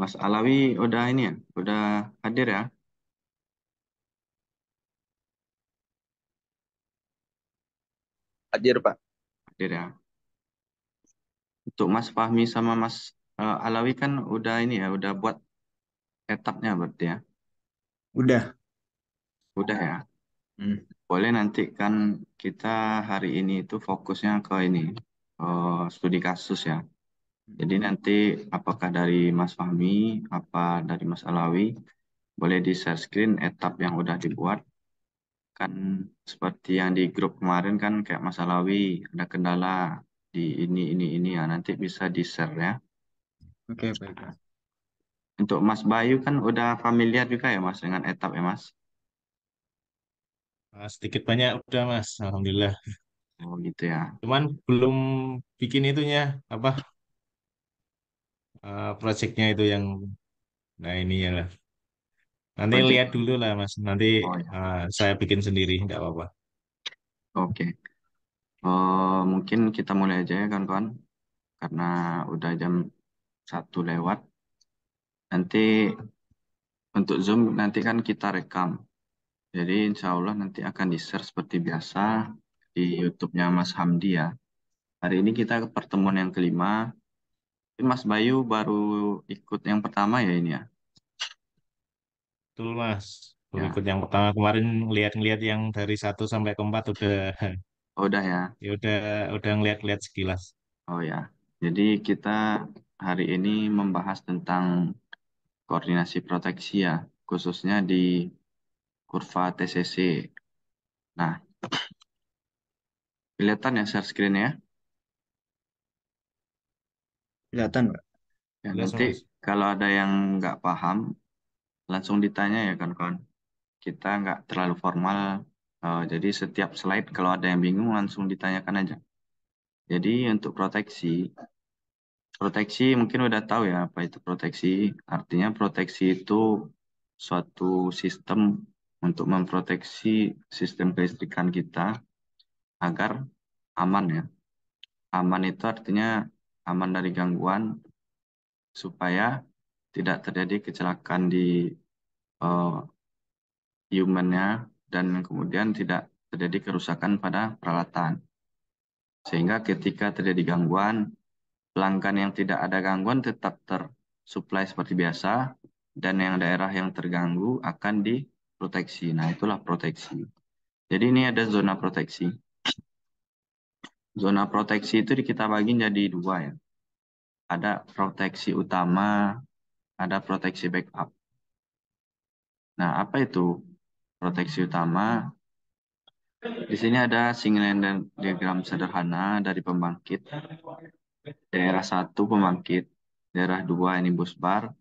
Mas Alawi udah ini ya, udah hadir ya, Hadir, Pak. hadir ya. Untuk Mas Fahmi sama Mas Alawi kan udah ini ya, udah buat etapnya berarti ya, Udah. udah ya. Hmm. Boleh nanti kan kita hari ini itu fokusnya ke ini, studi kasus ya. Jadi nanti apakah dari Mas Fahmi, apa dari Mas Alawi, boleh di share screen etap yang udah dibuat. Kan seperti yang di grup kemarin kan kayak Mas Alawi ada kendala di ini ya nanti bisa di share ya. Oke, baik, Pak. Untuk Mas Bayu kan udah familiar juga ya Mas dengan etap ya Mas. Sedikit banyak udah, Mas. Alhamdulillah. Oh gitu ya. Cuman belum bikin itunya, apa, projectnya itu yang, nah ini ya lah. Nanti Project. lihat dulu lah, Mas. Nanti Oh ya. saya bikin sendiri, nggak apa-apa. Oke. Mungkin kita mulai aja ya kawan-kawan karena udah jam 1 lewat. Nanti untuk Zoom nanti kan kita rekam. Jadi insya Allah nanti akan di-share seperti biasa di YouTube-nya Mas Hamdi ya. Hari ini kita ke pertemuan yang kelima. Ini Mas Bayu baru ikut yang pertama ya ini ya. Betul, Mas. Baru Ya, ikut yang pertama kemarin, ngeliat-ngeliat yang dari 1 sampai ke 4 udah, oh, udah ya. ya udah ngeliat-ngeliat sekilas. Oh ya. Jadi kita hari ini membahas tentang koordinasi proteksi ya, khususnya di kurva TCC. Nah, kelihatan ya share screen ya. Kelihatan, Pak. Ya, Jelas, nanti Mas. kalau ada yang nggak paham, langsung ditanya ya kan kawan. Kita nggak terlalu formal. Jadi setiap slide kalau ada yang bingung langsung ditanyakan aja. Jadi untuk proteksi, proteksi mungkin udah tahu ya apa itu proteksi. Artinya proteksi itu suatu sistem untuk memproteksi sistem kelistrikan kita agar aman ya. Aman itu artinya aman dari gangguan supaya tidak terjadi kecelakaan di eh, human-nya dan kemudian tidak terjadi kerusakan pada peralatan. Sehingga ketika terjadi gangguan, pelanggan yang tidak ada gangguan tetap tersuplai seperti biasa dan yang daerah yang terganggu akan diproteksi. Nah, itulah proteksi. Jadi ini ada zona proteksi. Zona proteksi itu kita bagi jadi dua ya. Ada proteksi utama, ada proteksi backup. Nah, apa itu proteksi utama? Di sini ada single dan diagram sederhana dari pembangkit. Daerah 1 pembangkit, daerah 2 ini busbar,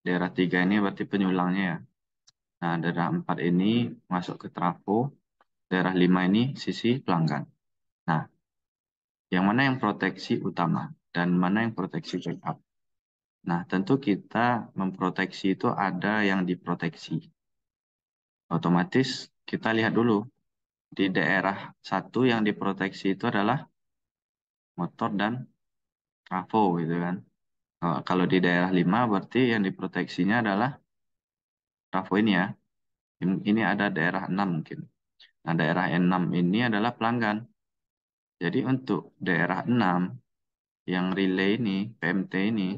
daerah 3 ini berarti penyulangnya ya. Nah, daerah 4 ini masuk ke trafo, daerah 5 ini sisi pelanggan. Nah, yang mana yang proteksi utama dan mana yang proteksi backup? Nah, tentu kita memproteksi itu ada yang diproteksi. Otomatis kita lihat dulu di daerah 1 yang diproteksi itu adalah motor dan trafo gitu kan. Kalau di daerah 5 berarti yang diproteksinya adalah trafo ini ya. Ini ada daerah 6 mungkin. Nah, daerah 6 ini adalah pelanggan. Jadi untuk daerah 6 yang relay ini, PMT ini,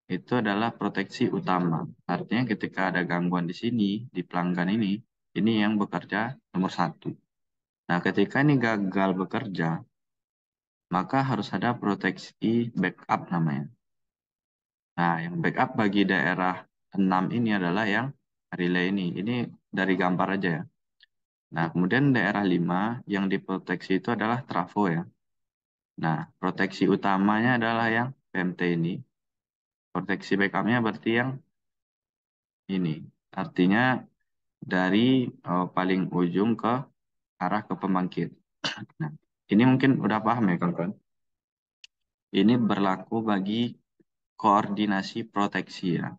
itu adalah proteksi utama. Artinya ketika ada gangguan di sini, di pelanggan ini yang bekerja nomor 1. Nah, ketika ini gagal bekerja, maka harus ada proteksi backup namanya. Nah, yang backup bagi daerah 6 ini adalah yang relay ini. Ini dari gambar aja ya. Nah, kemudian daerah 5 yang diproteksi itu adalah trafo ya. Nah, proteksi utamanya adalah yang PMT ini. Proteksi backupnya berarti yang ini. Artinya dari paling ujung ke arah ke pembangkit. Nah, ini mungkin udah paham ya kawan-kawan. Ini berlaku bagi koordinasi proteksi ya.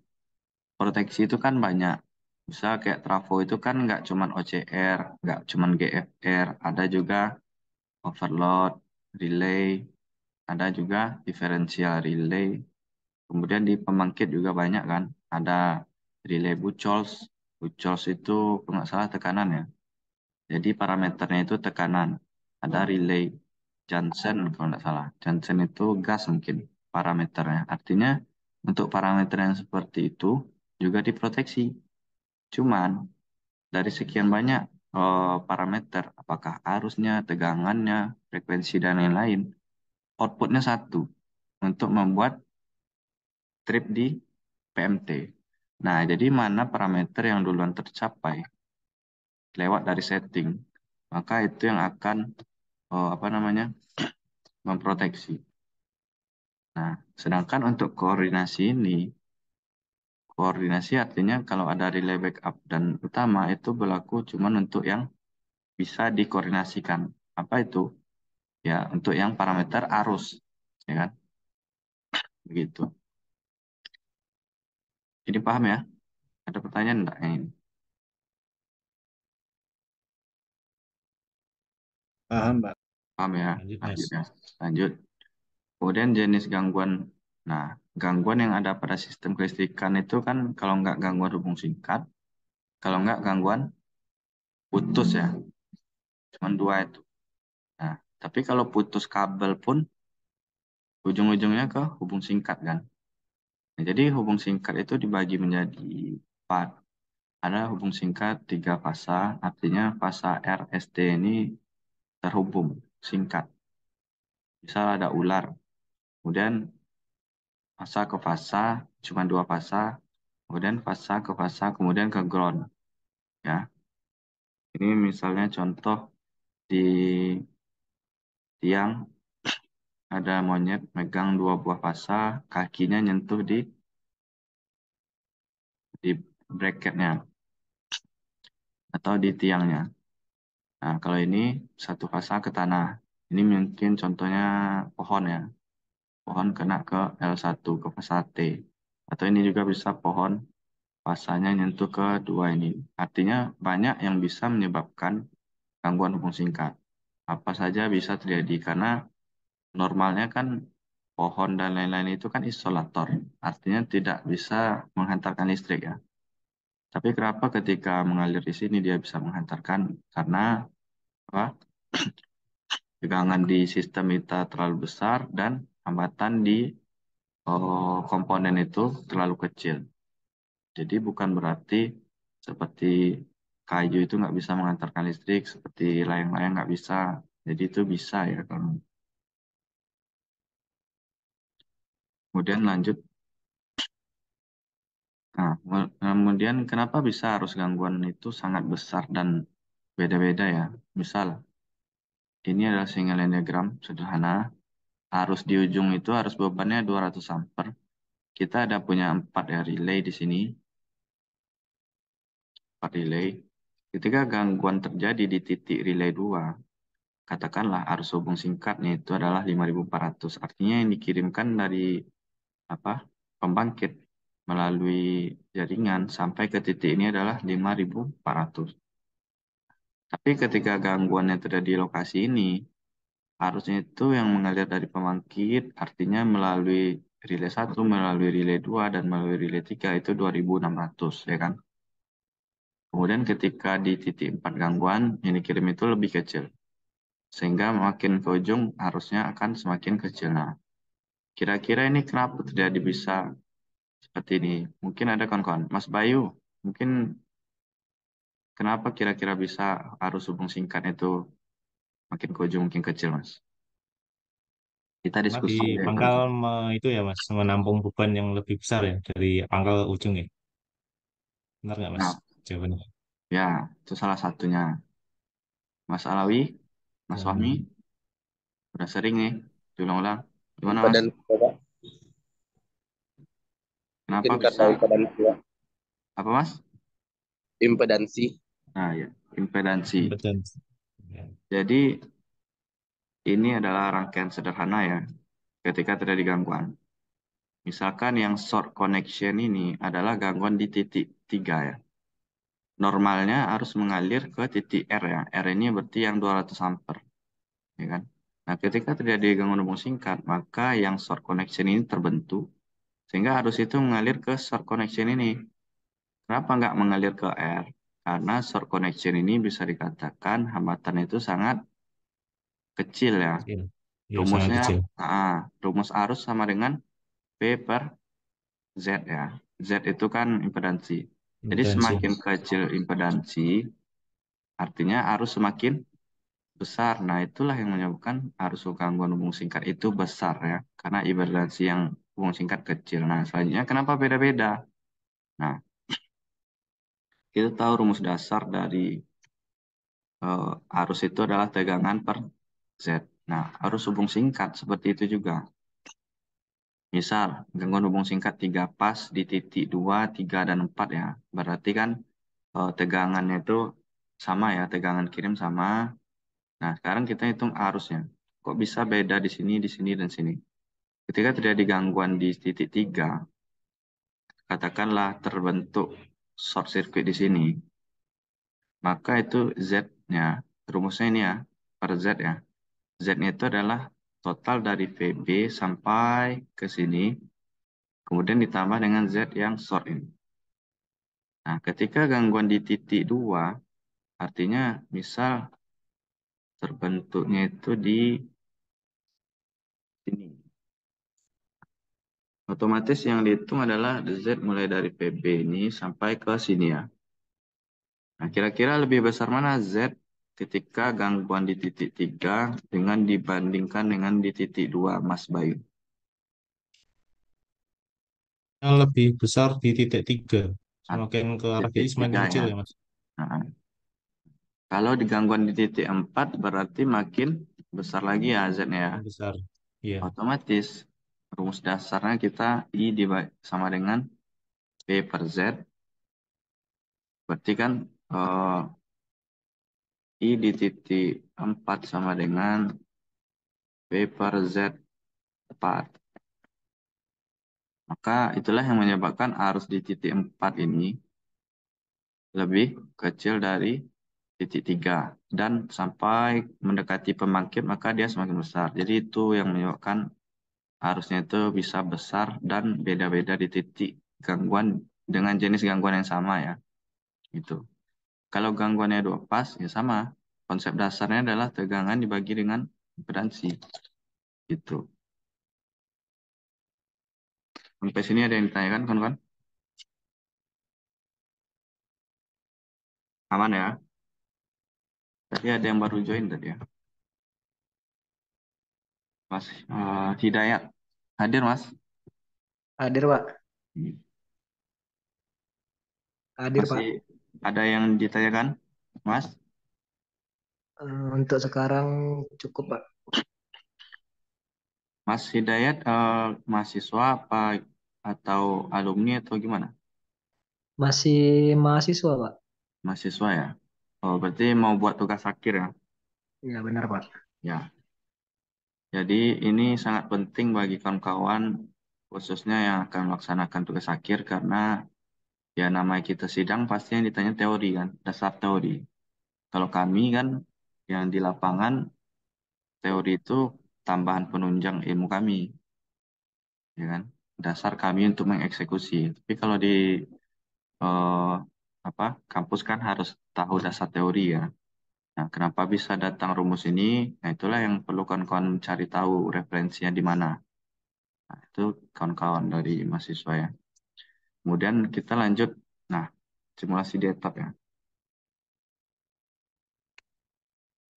Proteksi itu kan banyak. Misal kayak trafo itu kan nggak cuman OCR, nggak cuman GFR, ada juga overload, relay, ada juga differential relay, Kemudian di pembangkit juga banyak kan. Ada relay Buchholz. Buchholz itu kalau nggak salah tekanan ya. Jadi parameternya itu tekanan. Ada relay Johnson kalau nggak salah. Johnson itu gas mungkin parameternya. Artinya untuk parameter yang seperti itu juga diproteksi. Cuman dari sekian banyak parameter, apakah arusnya, tegangannya, frekuensi, dan lain-lain, outputnya satu untuk membuat trip di PMT. Nah, jadi mana parameter yang duluan tercapai lewat dari setting, maka itu yang akan apa namanya memproteksi. Nah, sedangkan untuk koordinasi ini, koordinasi artinya kalau ada relay backup dan utama itu berlaku cuma untuk yang bisa dikoordinasikan. Apa itu? Ya, untuk yang parameter arus, ya kan? Begitu. Ini paham ya? Ada pertanyaan enggak yang ini? Paham, Pak. Paham ya? Lanjut, Mas. Lanjut ya. Lanjut. Kemudian jenis gangguan. Nah, gangguan yang ada pada sistem kelistrikan itu kan kalau nggak gangguan hubung singkat, kalau nggak gangguan putus ya. Cuma dua itu. Nah, tapi kalau putus kabel pun ujung-ujungnya ke hubung singkat kan. Nah, jadi hubung singkat itu dibagi menjadi empat. Ada hubung singkat 3 fasa, artinya fasa RST ini terhubung singkat. Misal ada ular, kemudian fasa ke fasa, cuma 2 fasa, kemudian fasa ke fasa, kemudian ke ground. Ya, ini misalnya contoh di tiang ada monyet megang 2 buah fasa, kakinya nyentuh di bracketnya atau di tiangnya. Nah, kalau ini 1 fasa ke tanah. Ini mungkin contohnya pohon ya. Pohon kena ke L1 ke fasa T. Atau ini juga bisa pohon fasanya nyentuh ke dua ini. Artinya banyak yang bisa menyebabkan gangguan hubung singkat. Apa saja bisa terjadi karena normalnya kan pohon dan lain-lain itu kan isolator. Artinya tidak bisa menghantarkan listrik ya. Tapi kenapa ketika mengalir di sini dia bisa menghantarkan? Karena apa? Tegangan di sistem kita terlalu besar dan hambatan di komponen itu terlalu kecil. Jadi bukan berarti seperti kayu itu nggak bisa mengantarkan listrik, seperti layang-layang nggak bisa. Jadi itu bisa ya. Kemudian lanjut. Nah, kemudian kenapa bisa arus gangguan itu sangat besar dan beda-beda ya. Misal, ini adalah single line diagram sederhana. Arus di ujung itu arus bebannya 200 ampere. Kita ada punya 4 ya relay di sini. 4 relay. Ketika gangguan terjadi di titik relay 2, katakanlah arus hubung singkatnya itu adalah 5.400. Artinya yang dikirimkan dari apa pembangkit melalui jaringan sampai ke titik ini adalah 5.400. Tapi ketika gangguannya terjadi di lokasi ini, arusnya itu yang mengalir dari pembangkit, artinya melalui relay 1, melalui relay 2, dan melalui relay 3 itu 2.600, ya kan? Kemudian ketika di titik 4 gangguan, yang dikirim itu lebih kecil. Sehingga makin ke ujung, arusnya akan semakin kecil. Nah, kira-kira ini kenapa terjadi bisa seperti ini? Mungkin ada kawan-kawan. Mas Bayu, mungkin kenapa kira-kira bisa arus hubung singkat itu makin ke ujung, makin kecil, Mas? Kita Karena di diskusi ya, pangkal kawan-kawan. itu ya, Mas, menampung beban yang lebih besar ya dari pangkal ujung ya. Benar nggak, Mas? Nah, Jawabannya. ya, itu salah satunya. Mas Alawi, Mas Fahmi, Hmm. udah sering nih, diulang-ulang. Gimana, Mas? Impedansi, Pak. Kenapa Mungkin bisa, karena impedansi, Pak. apa, Mas? Impedansi. Nah, ya, impedansi. Betul. Ya. Jadi, ini adalah rangkaian sederhana ya, ketika terjadi gangguan. Misalkan yang short connection ini adalah gangguan di titik 3 ya. Normalnya harus mengalir ke titik R ya. R ini berarti yang 200 ampere, ya kan? Nah, ketika terjadi gangguan hubung singkat, maka yang short connection ini terbentuk Sehingga arus itu mengalir ke short connection ini. Kenapa nggak mengalir ke R? Karena short connection ini bisa dikatakan hambatan itu sangat kecil ya. Kecil. Ya, sangat Rumusnya, kecil. rumus arus sama dengan P per Z ya. Z itu kan impedansi. Jadi Impedansi. semakin kecil impedansi, artinya arus semakin besar. Nah, itulah yang menyebabkan arus gangguan hubung singkat itu besar ya. Karena impedansi yang hubung singkat kecil. Nah, selanjutnya kenapa beda-beda? Nah, kita tahu rumus dasar dari arus itu adalah tegangan per Z. Nah, arus hubung singkat seperti itu juga. Misal, gangguan hubung singkat 3 pas di titik 2, 3, dan 4 ya. Berarti kan tegangannya itu sama ya, tegangan kirim sama. Nah, sekarang kita hitung arusnya. Kok bisa beda di sini, dan sini? Ketika terjadi gangguan di titik 3, katakanlah terbentuk short circuit di sini, maka itu Z-nya, rumusnya ini ya, per Z ya. Z-nya itu adalah total dari VB sampai ke sini, kemudian ditambah dengan Z yang short ini. Nah, ketika gangguan di titik 2, artinya misal terbentuknya itu di sini. Otomatis yang dihitung adalah Z mulai dari PB ini sampai ke sini ya. Nah, kira-kira lebih besar mana Z ketika gangguan di titik 3 dengan dibandingkan dengan di titik 2, Mas Bayu? Yang lebih besar di titik 3. Nah, Semakin ke arah titik kiri semakin 3 kecil ya. ya, Mas. Nah, kalau di gangguan di titik 4 berarti makin besar lagi ya Z-nya ya. Makin besar. Iya. Otomatis rumus dasarnya kita sama dengan P per Z. Berarti kan I di titik 4 sama dengan P per Z 4. Maka itulah yang menyebabkan arus di titik 4 ini lebih kecil dari titik 3. Dan sampai mendekati pembangkit maka dia semakin besar. Jadi itu yang menyebabkan arusnya itu bisa besar dan beda-beda di titik gangguan dengan jenis gangguan yang sama ya. Gitu. Kalau gangguannya 2 pas ya sama. Konsep dasarnya adalah tegangan dibagi dengan impedansi. Gitu. Sampai sini ada yang ditanyakan, kawan-kawan? Aman ya? Tadi ada yang baru join tadi ya. Mas Hidayat. Hadir, Mas? Hadir, Pak. Hadir, Masih Pak. ada yang ditanyakan, Mas? Untuk sekarang cukup, Pak. Mas Hidayat mahasiswa apa atau alumni atau gimana? Masih mahasiswa, Pak. Mahasiswa ya? Oh, berarti mau buat tugas akhir ya? Iya, benar, Pak. Ya. Jadi ini sangat penting bagi kawan-kawan khususnya yang akan melaksanakan tugas akhir karena ya namanya kita sidang pasti yang ditanya teori kan, dasar teori. Kalau kami kan yang di lapangan teori itu tambahan penunjang ilmu kami, ya kan? Dasar kami untuk mengeksekusi. Tapi kalau di eh, kampus kan harus tahu dasar teori ya. Nah, kenapa bisa datang rumus ini? Nah, itulah yang perlu kawan-kawan cari tahu referensinya di mana. Nah, itu kawan-kawan dari mahasiswa ya. Kemudian kita lanjut. Nah, simulasi di etap ya.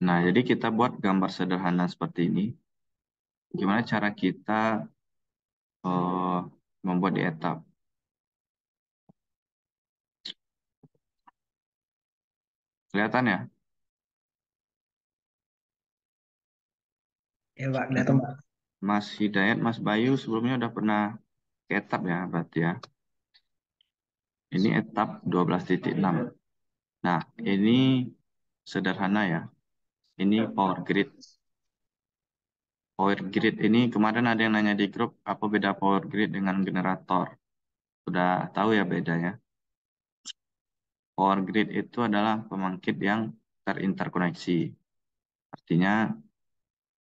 Nah, jadi kita buat gambar sederhana seperti ini. Gimana cara kita eh, membuat di etap? Kelihatan ya? Ya, Pak. Kelihatan, Pak. Mas Hidayat, Mas Bayu sebelumnya udah pernah ke etap ya berarti ya. Ini etap 12.6. Nah, ini sederhana ya. Ini power grid. Power grid ini kemarin ada yang nanya di grup apa beda power grid dengan generator. Sudah tahu ya bedanya. Power grid itu adalah pembangkit yang terinterkoneksi. Artinya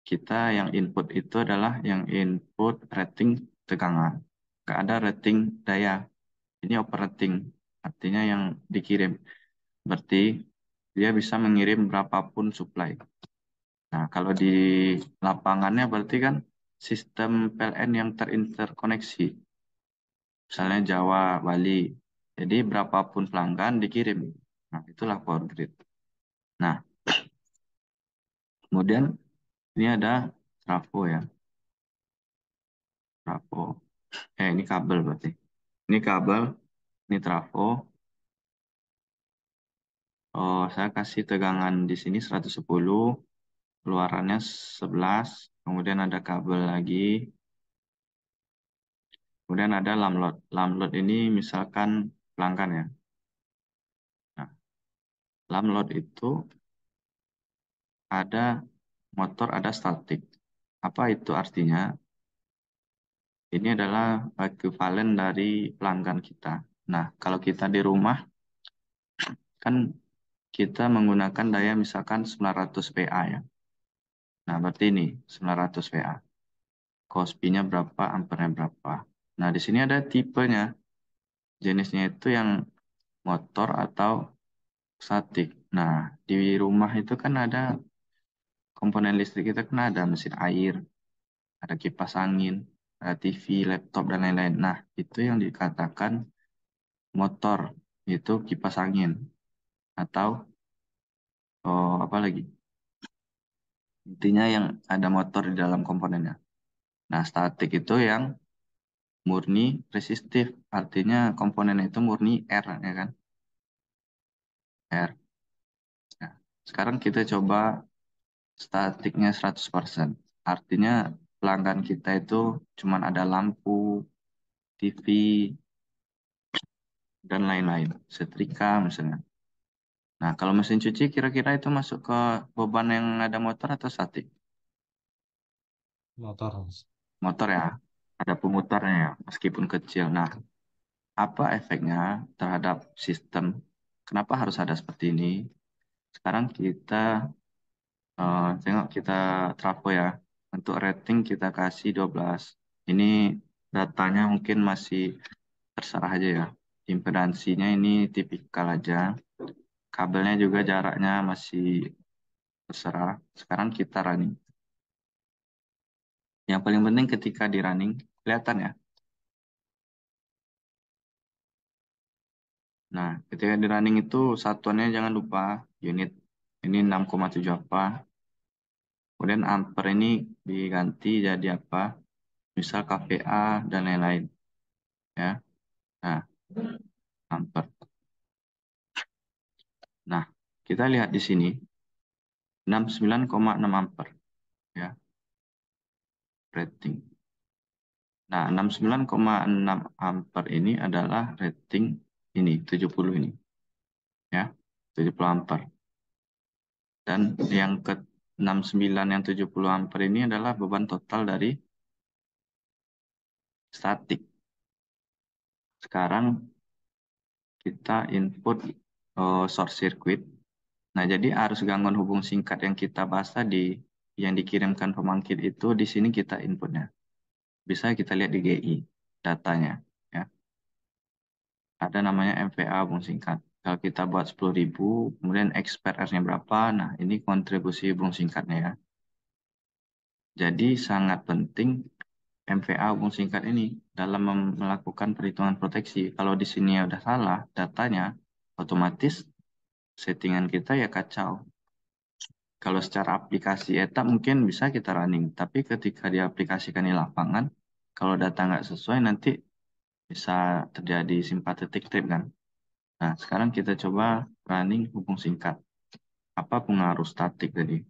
kita yang input itu adalah yang input rating tegangan. nggak ada rating daya. Ini operating, artinya yang dikirim. Berarti dia bisa mengirim berapapun supply. Nah, kalau di lapangannya berarti kan sistem PLN yang terinterkoneksi. Misalnya Jawa, Bali. Jadi berapapun pelanggan dikirim. Nah, itulah power grid. Nah, kemudian ini ada trafo ya. Trafo. Ini kabel berarti. Ini kabel, ini trafo. Oh, saya kasih tegangan di sini 110, keluarannya 11, kemudian ada kabel lagi, kemudian ada lamlot. Lamlot ini misalkan pelanggan ya. Nah, lamlot itu ada motor, ada statik. Apa itu artinya? Ini adalah ekuivalen dari pelanggan kita. Nah, kalau kita di rumah, kan kita menggunakan daya misalkan 900 VA ya. Nah, berarti ini 900 VA. Cosp-nya berapa, ampernya berapa. Nah, di sini ada tipenya. Jenisnya itu yang motor atau statik. Nah, di rumah itu kan ada komponen listrik, kita kan ada mesin air, ada kipas angin, ada TV, laptop, dan lain-lain. Nah, itu yang dikatakan motor, itu kipas angin. Atau apa lagi? Intinya yang ada motor di dalam komponennya. Nah, statik itu yang murni resistif, artinya komponen itu murni R, ya kan? R. Nah, sekarang kita coba statiknya 100%. Artinya pelanggan kita itu cuman ada lampu, TV, dan lain-lain. Setrika misalnya. Nah, kalau mesin cuci kira-kira itu masuk ke beban yang ada motor atau statik? Motor. Motor ya, ada pemutarnya ya, meskipun kecil. Nah, apa efeknya terhadap sistem? Kenapa harus ada seperti ini? Sekarang kita tengok kita trafo ya. Untuk rating kita kasih 12. Ini datanya mungkin masih terserah aja ya. Impedansinya ini tipikal aja. Kabelnya juga jaraknya masih terserah. Sekarang kita running. Yang paling penting ketika di running, kelihatan ya. Nah, ketika di running itu satuannya jangan lupa unit. Ini 6,7 apa. Kemudian ampere ini diganti jadi apa? Misal kVA dan lain-lain. Ya. Nah, ampere. Nah, kita lihat di sini 69,6 ampere ya, rating. Nah, 69,6 ampere ini adalah rating ini 70 ini ya. 70 ampere. Dan yang ke 69 yang 70 ampere ini adalah beban total dari statik. Sekarang kita input short circuit. Nah, jadi arus gangguan hubung singkat yang kita bahas tadi, yang dikirimkan pembangkit itu, di sini kita inputnya. Bisa kita lihat di GI, datanya. Ya. Ada namanya MVA hubung singkat. Kalau kita buat 10.000, kemudian expert R-nya berapa, nah ini kontribusi hubung singkatnya ya. Jadi sangat penting MVA hubung singkat ini dalam melakukan perhitungan proteksi. Kalau di sini udah salah datanya, otomatis settingan kita ya kacau. Kalau secara aplikasi ETA mungkin bisa kita running, tapi ketika diaplikasikan di lapangan, kalau data nggak sesuai nanti bisa terjadi sympathetic trip kan. Nah, sekarang kita coba running hubung singkat. Apa pengaruh statik tadi?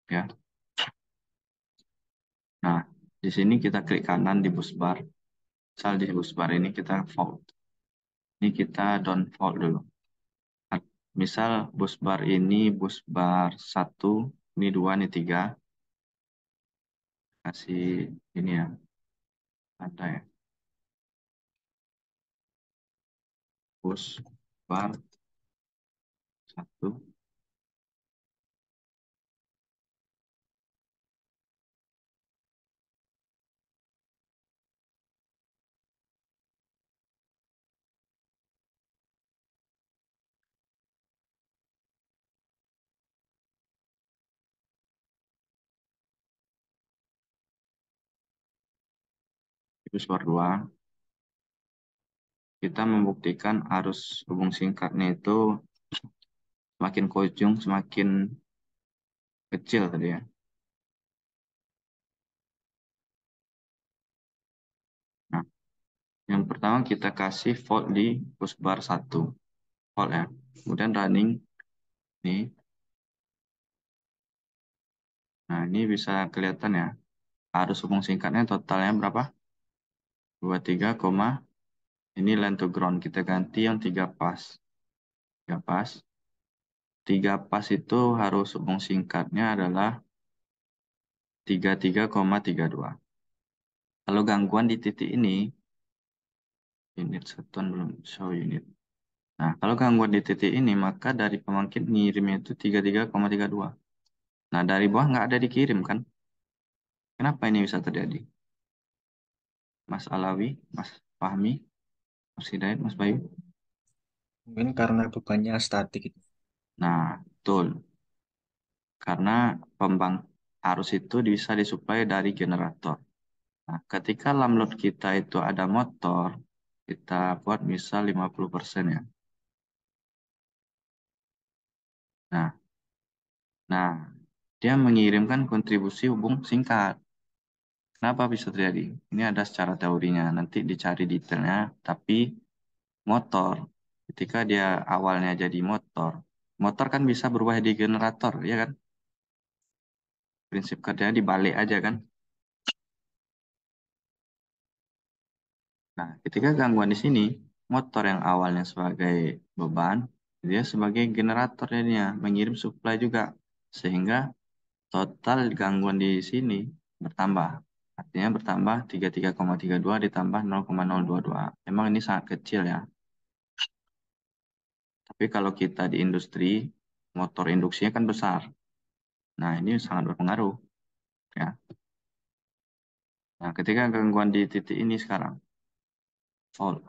Ya. Nah, di sini kita klik kanan di bus bar. Misal di bus bar ini kita fault. Ini kita down fault dulu. Misal bus bar ini bus bar 1, ini 2, ini 3. Kasih ini ya, ada ya. Bus bar 1. per 2, kita membuktikan arus hubung singkatnya itu semakin ke ujung semakin kecil tadi ya. Nah, yang pertama kita kasih volt di busbar 1 volt ya. Kemudian running nih. Nah, ini bisa kelihatan ya. Arus hubung singkatnya totalnya berapa? 23, ini line to ground. Kita ganti yang 3 pas. 3 pas. 3 pas itu harus hubung singkatnya adalah 33,32. Kalau gangguan di titik ini, unit satuan belum show unit. Nah, kalau gangguan di titik ini, maka dari pembangkit ngirimnya itu 33,32. Nah, dari bawah nggak ada dikirim kan? Kenapa ini bisa terjadi? Mas Alawi, Mas Fahmi, Mas Hidayat, Mas Bayu. Mungkin karena bebannya statik itu. Nah, betul. Karena pembang arus itu bisa disuplai dari generator. Nah, ketika lam load kita itu ada motor, kita buat misal 50% ya. Nah, nah, dia mengirimkan kontribusi hubung singkat. Kenapa bisa terjadi? Ini ada secara teorinya, nanti dicari detailnya. Tapi motor, ketika dia awalnya jadi motor, motor kan bisa berubah di generator, ya kan? Prinsip kerjanya dibalik aja kan? Nah, ketika gangguan di sini, motor yang awalnya sebagai beban, dia sebagai generator jadinya, mengirim suplai juga. Sehingga total gangguan di sini bertambah. Artinya bertambah 33,32 ditambah 0,022. Emang ini sangat kecil ya. Tapi kalau kita di industri, motor induksinya kan besar. Nah, ini sangat berpengaruh. Ya. Nah, ketika gangguan di titik ini sekarang, fault.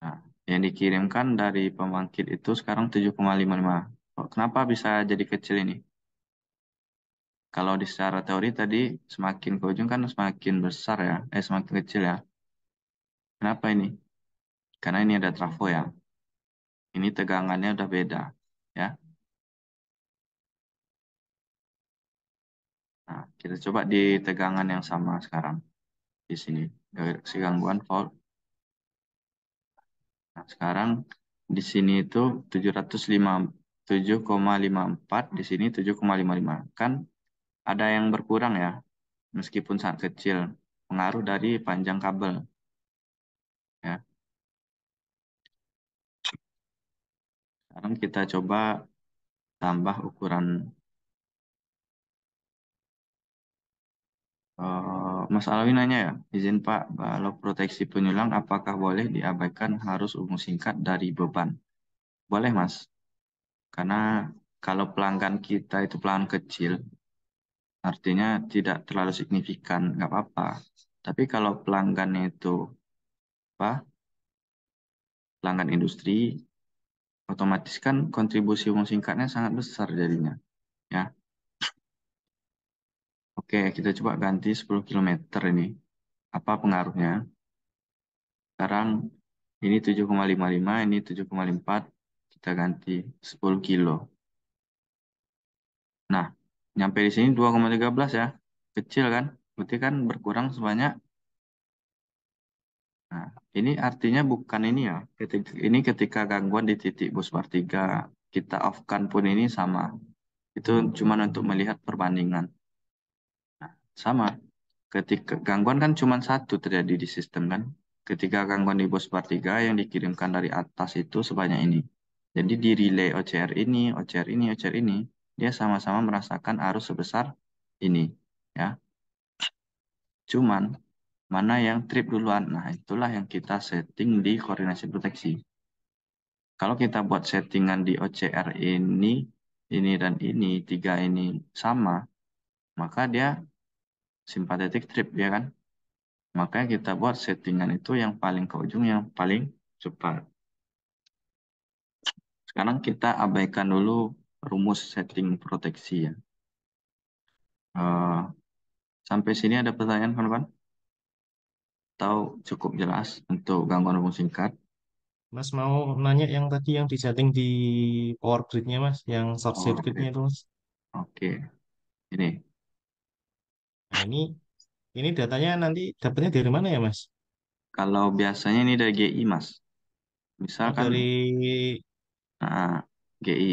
Nah, yang dikirimkan dari pembangkit itu sekarang 7,55. Kenapa bisa jadi kecil ini? Kalau di secara teori tadi semakin ke ujung kan semakin besar ya, semakin kecil ya. Kenapa ini? Karena ini ada trafo ya. Ini tegangannya udah beda ya. Nah, kita coba di tegangan yang sama sekarang di sini. Si gangguan fault. Nah, sekarang di sini itu 7,54, di sini 7,55. Kan ada yang berkurang ya, meskipun sangat kecil. Pengaruh dari panjang kabel ya. Sekarang kita coba tambah ukuran. Mas Alwi nanya ya, izin Pak, kalau proteksi penyulang apakah boleh diabaikan harus hubung singkat dari beban? Boleh Mas, karena kalau pelanggan kita itu pelanggan kecil, artinya tidak terlalu signifikan, nggak apa-apa. Tapi kalau pelanggannya itu apa? Pelanggan industri, otomatis kan kontribusi hubung singkatnya sangat besar jadinya. Ya, oke kita coba ganti 10 km ini. Apa pengaruhnya? Sekarang ini 7,55, ini 7,54, kita ganti 10 kilo. Nah, nyampe di sini 2,13 ya. Kecil kan? Berarti kan berkurang sebanyak. Nah, ini artinya bukan ini ya. Ini ketika gangguan di titik busbar 3, kita off-kan pun ini sama. Itu cuma untuk melihat perbandingan. Nah, sama. Ketika gangguan kan cuma satu terjadi di sistem kan. Ketika gangguan di busbar 3 yang dikirimkan dari atas itu sebanyak ini. Jadi di relay OCR ini, OCR ini, OCR ini, dia sama-sama merasakan arus sebesar ini. Ya, cuman mana yang trip duluan. Nah, itulah yang kita setting di koordinasi proteksi. Kalau kita buat settingan di OCR ini dan ini, tiga ini sama, maka dia simpatetik trip, ya kan? Makanya kita buat settingan itu yang paling ke ujung, yang paling cepat. Sekarang kita abaikan dulu rumus setting proteksi ya. Eh, sampai sini ada pertanyaan, kawan-kawan? atau cukup jelas untuk gangguan hubung singkat? Mas mau nanya yang tadi yang disetting di power grid-nya Mas, yang short Oh, circuit-nya oke. itu Mas. Oke. Ini Nah ini datanya nanti dapatnya dari mana ya Mas? kalau biasanya ini dari GI, Mas. Oh Misalkan dari GI.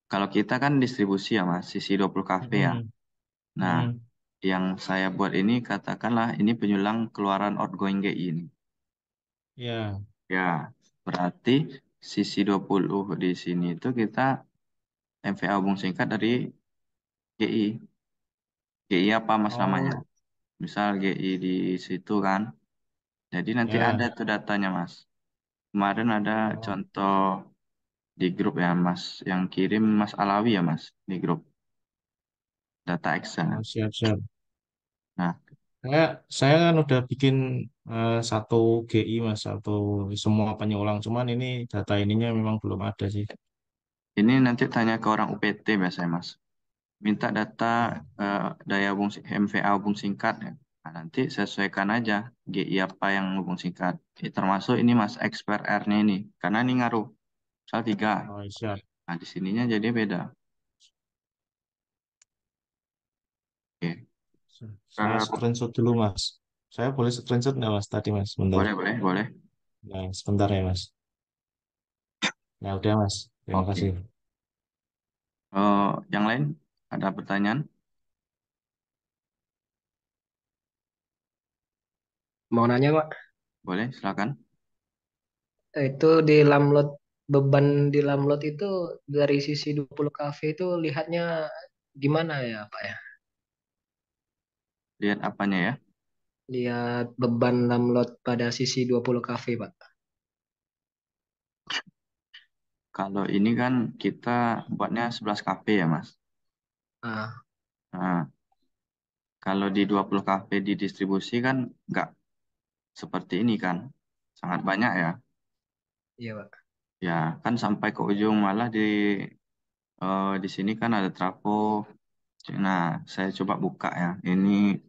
Kalau kita kan distribusi ya, Mas, sisi 20 kV ya. Mm-mm, Nah, mm-mm. yang saya buat ini katakanlah ini penyulang keluaran outgoing GI ini. Ya, Ya, berarti sisi 20 di sini itu kita MVA hubung singkat dari GI. GI apa Mas namanya? oh Misal GI di situ kan. Jadi nanti ada ya, tuh datanya, Mas. Kemarin ada oh, contoh di grup ya, Mas. Yang kirim Mas Alawi ya, Mas, di grup data oh, Excel. siap siap. Nah, Saya saya kan udah bikin satu GI Mas, satu semua penyulang. Cuman ini data ininya memang belum ada sih. ini nanti tanya ke orang UPT biasanya, Mas. Minta data daya hubung MVA hubung singkat ya. Nah, nanti sesuaikan aja GI apa yang hubung singkat. Termasuk ini Mas, expert R-nya ini. Karena ini ngaruh. Misal 3. Oh siap. Nah, di sininya jadi beda. Oke. Saya screenshot dulu Mas. Saya boleh screenshot nggak Mas tadi Mas? Bentar. Boleh, boleh, boleh. Nah, sebentar ya Mas. Nah udah Mas. Terima kasih. Oke. Yang lain ada pertanyaan? Mau nanya, Pak, Boleh, silakan. itu di lamlot beban di lamlot itu dari sisi 20 kV itu lihatnya gimana ya, Pak ya? Lihat apanya ya. Lihat beban lamlot pada sisi 20 kV, Pak. Kalau ini kan kita buatnya 11 kV ya, Mas. Ah, Nah, kalau di 20 kV di distribusi kan nggak seperti ini kan. Sangat banyak ya. iya, Pak. Ya, kan sampai ke ujung malah di sini kan ada trafo. Nah, saya coba buka ya. Ini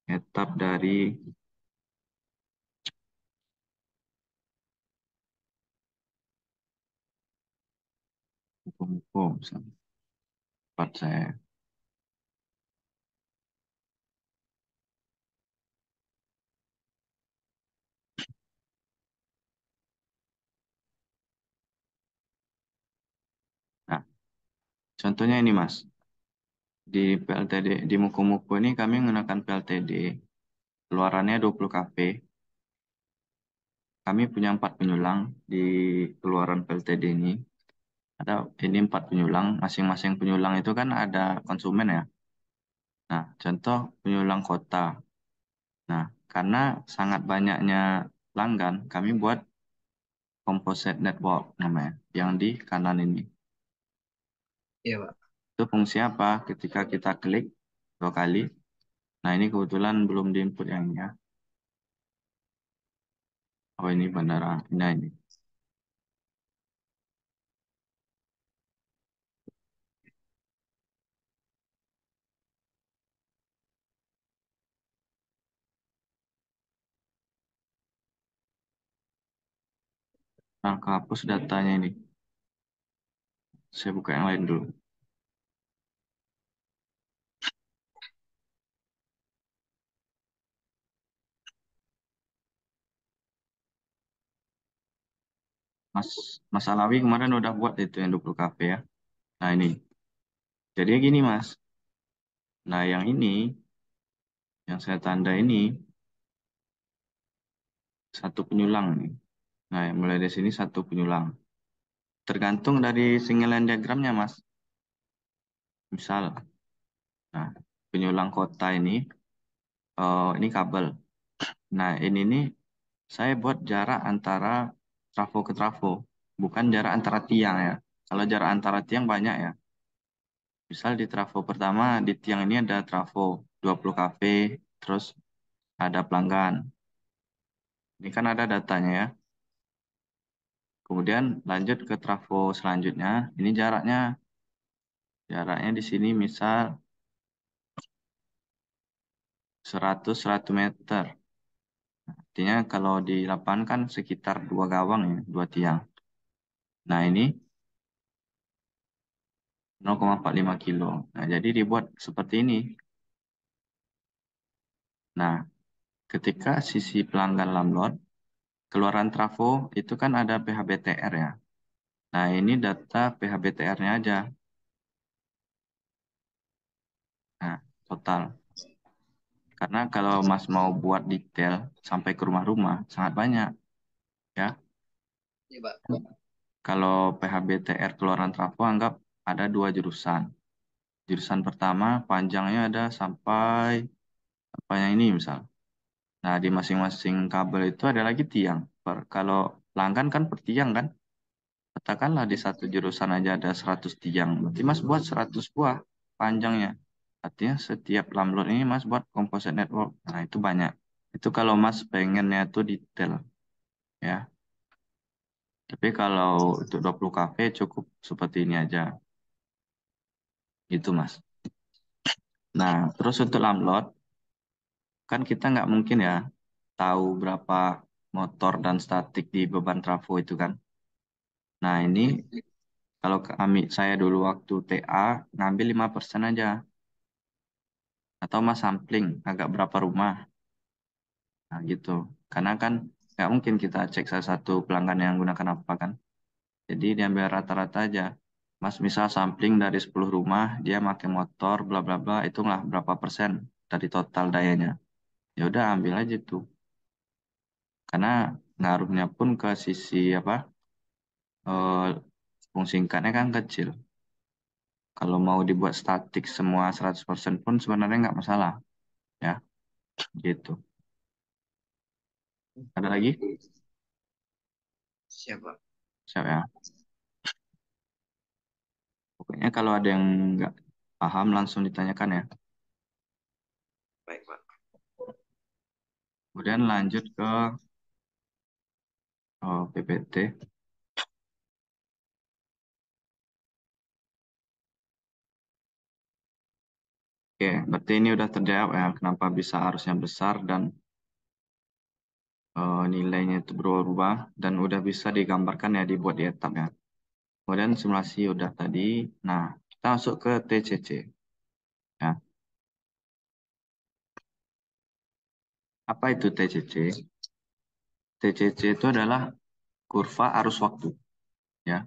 etap dari hukum-hukum. Sempat saya. Nah, contohnya ini Mas. Di PLTD, di Muku-Muku ini kami menggunakan PLTD. Keluarannya 20 kV. Kami punya 4 penyulang di keluaran PLTD ini. Ada ini 4 penyulang. Masing-masing penyulang itu kan ada konsumen ya. Nah, contoh penyulang kota. Nah, karena sangat banyaknya pelanggan, kami buat composite network namanya, yang di kanan ini. Iya, Pak. Itu fungsi apa? Ketika kita klik 2 kali. Nah, ini kebetulan belum diinput yang ini ya. Oh, ini bandara. Nah, ini. Nah, kehapus datanya ini. Saya buka yang lain dulu. Mas, Mas Alawi kemarin udah buat itu yang 20 kp ya. Nah, ini. Jadi gini, Mas. Nah, yang ini, yang saya tanda ini, satu penyulang nih. Nah, mulai dari sini satu penyulang. Tergantung dari single line diagramnya, Mas. Misal, nah, penyulang kota ini kabel. Nah, ini nih saya buat jarak antara trafo ke trafo, bukan jarak antara tiang ya. Kalau jarak antara tiang banyak ya. Misal di trafo pertama, di tiang ini ada trafo 20 kV, terus ada pelanggan. Ini kan ada datanya ya. Kemudian lanjut ke trafo selanjutnya. Ini jaraknya di sini misal 100 meter. Artinya kalau di lapangan kan sekitar 2 gawang ya, 2 tiang. Nah ini 0,45 kilo. Nah jadi dibuat seperti ini. Nah ketika sisi pelanggan lamlot, keluaran trafo itu kan ada PHBTR ya. Nah ini data PHBTR-nya aja. Nah total. Karena kalau Mas mau buat detail sampai ke rumah-rumah, sangat banyak ya. Iya, Pak. Kalau PHBTR keluaran trafo anggap ada 2 jurusan. Jurusan pertama panjangnya ada sampai apa yang ini misal. Nah di masing-masing kabel itu ada lagi tiang. Kalau pelanggan kan per tiang kan. Katakanlah di satu jurusan aja ada 100 tiang. Berarti Mas buat 100 buah panjangnya. Artinya setiap lamlot ini Mas buat composite network. Nah itu banyak. Itu kalau Mas pengennya itu detail ya. Tapi kalau untuk 20 kafe cukup seperti ini aja. Gitu Mas. Nah terus untuk lamlot kan kita nggak mungkin ya tahu berapa motor dan statik di beban trafo itu kan. Nah ini kalau kami saya dulu waktu TA ngambil 5% aja. Atau Mas sampling agak berapa rumah. Nah gitu. Karena kan nggak mungkin kita cek salah satu pelanggan yang gunakan apa kan. Jadi diambil rata-rata aja. Mas misal sampling dari 10 rumah, dia pakai motor, bla bla bla, hitunglah berapa persen dari total dayanya. Ya udah ambil aja tuh. Karena ngaruhnya pun ke sisi apa? eh, Fungsi singkatnya kan kecil. Kalau mau dibuat statik semua 100% pun sebenarnya nggak masalah. Ya, gitu. Ada lagi? Siapa? Siap ya. Pokoknya kalau ada yang nggak paham langsung ditanyakan ya. Baik, Pak. Kemudian lanjut ke PPT. Oke, berarti ini udah terjawab ya kenapa bisa arusnya besar dan nilainya itu berubah dan udah bisa digambarkan ya dibuat di etap ya. Kemudian simulasi udah tadi. Nah, kita masuk ke TCC ya. Apa itu TCC? TCC itu adalah kurva arus waktu ya.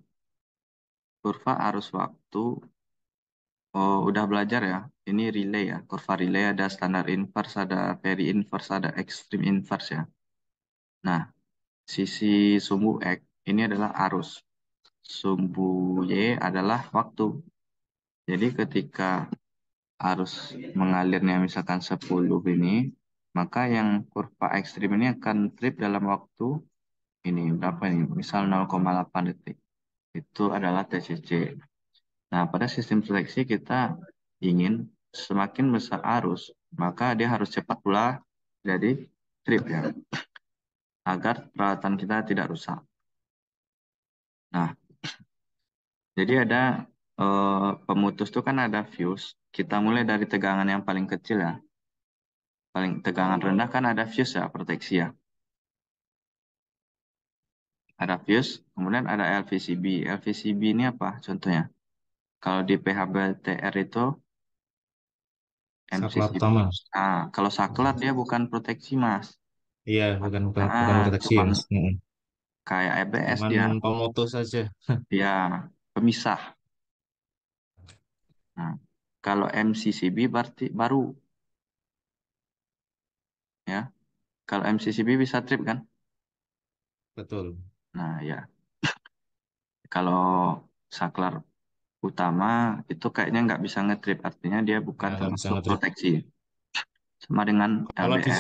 Kurva arus waktu udah belajar ya. Ini relay ya. Kurva relay ada standar inverse, ada very inverse, ada extreme inverse ya. Nah, sisi sumbu X ini adalah arus. Sumbu Y adalah waktu. Jadi ketika arus mengalirnya misalkan 10 ini, maka yang kurva ekstrim ini akan trip dalam waktu ini. Berapa ini? Misal 0,8 detik. Itu adalah TCC. Nah, pada sistem seleksi kita ingin semakin besar arus, maka dia harus cepat pula jadi trip ya, agar peralatan kita tidak rusak. Nah, jadi ada pemutus itu kan ada fuse. Kita mulai dari tegangan yang paling kecil ya. Paling tegangan rendah kan ada fuse ya, proteksi ya. Ada fuse, kemudian ada LVCB. LVCB ini apa contohnya? Kalau di PHBTR itu Saklar MCCB. utama. Nah, kalau saklar dia bukan proteksi, Mas. Iya, bukan proteksi ya, Cuman Mas. kayak EBS Cuman dia. pemutus saja. Dia pemisah. Nah, kalau MCCB berarti baru ya. Kalau MCCB bisa trip kan? Betul. Nah, ya. Kalau saklar utama itu kayaknya nggak bisa ngetrip, artinya dia bukan Ya, nggak bisa termasuk nge-trip. proteksi. Sama dengan Kalau LBS.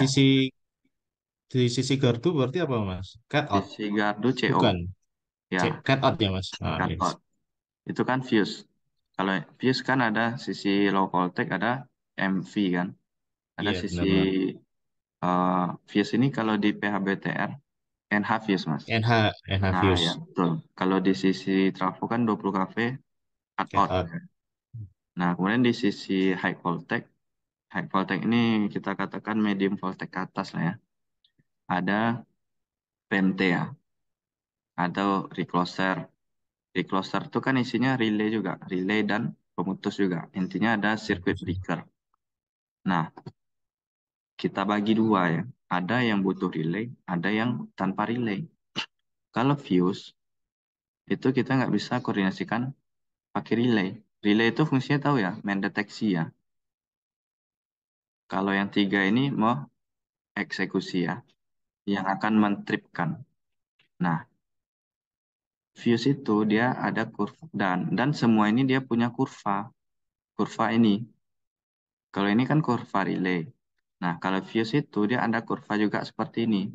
di sisi gardu berarti apa, Mas? Cut out. Sisi gardu CO. Bukan. Ya, Cut out ya, Mas. Ah, cut yes. out. Itu kan fuse. Kalau fuse kan ada sisi low voltage, ada MV kan. Ada Iya, sisi benar-benar. fuse ini kalau di PHBTR NH fuse, Mas. NH Nah, ya, fuse. betul. Kalau di sisi trafo kan 20 kV cut Cut out. out. Nah, kemudian di sisi high voltage High voltage ini kita katakan medium voltage ke atas lah ya. Ada PMT ya, atau recloser. Recloser itu kan isinya relay juga, relay dan pemutus juga. Intinya ada circuit breaker. Nah, kita bagi dua ya. Ada yang butuh relay, ada yang tanpa relay. Kalau fuse, itu kita nggak bisa koordinasikan pakai relay. Relay itu fungsinya tahu ya, mendeteksi ya. Kalau yang tiga ini mau eksekusi ya, yang akan mentripkan. Nah, fuse itu dia ada kurva dan semua ini dia punya kurva. Kurva ini. Kalau ini kan kurva relay. Nah, kalau fuse itu dia ada kurva juga seperti ini.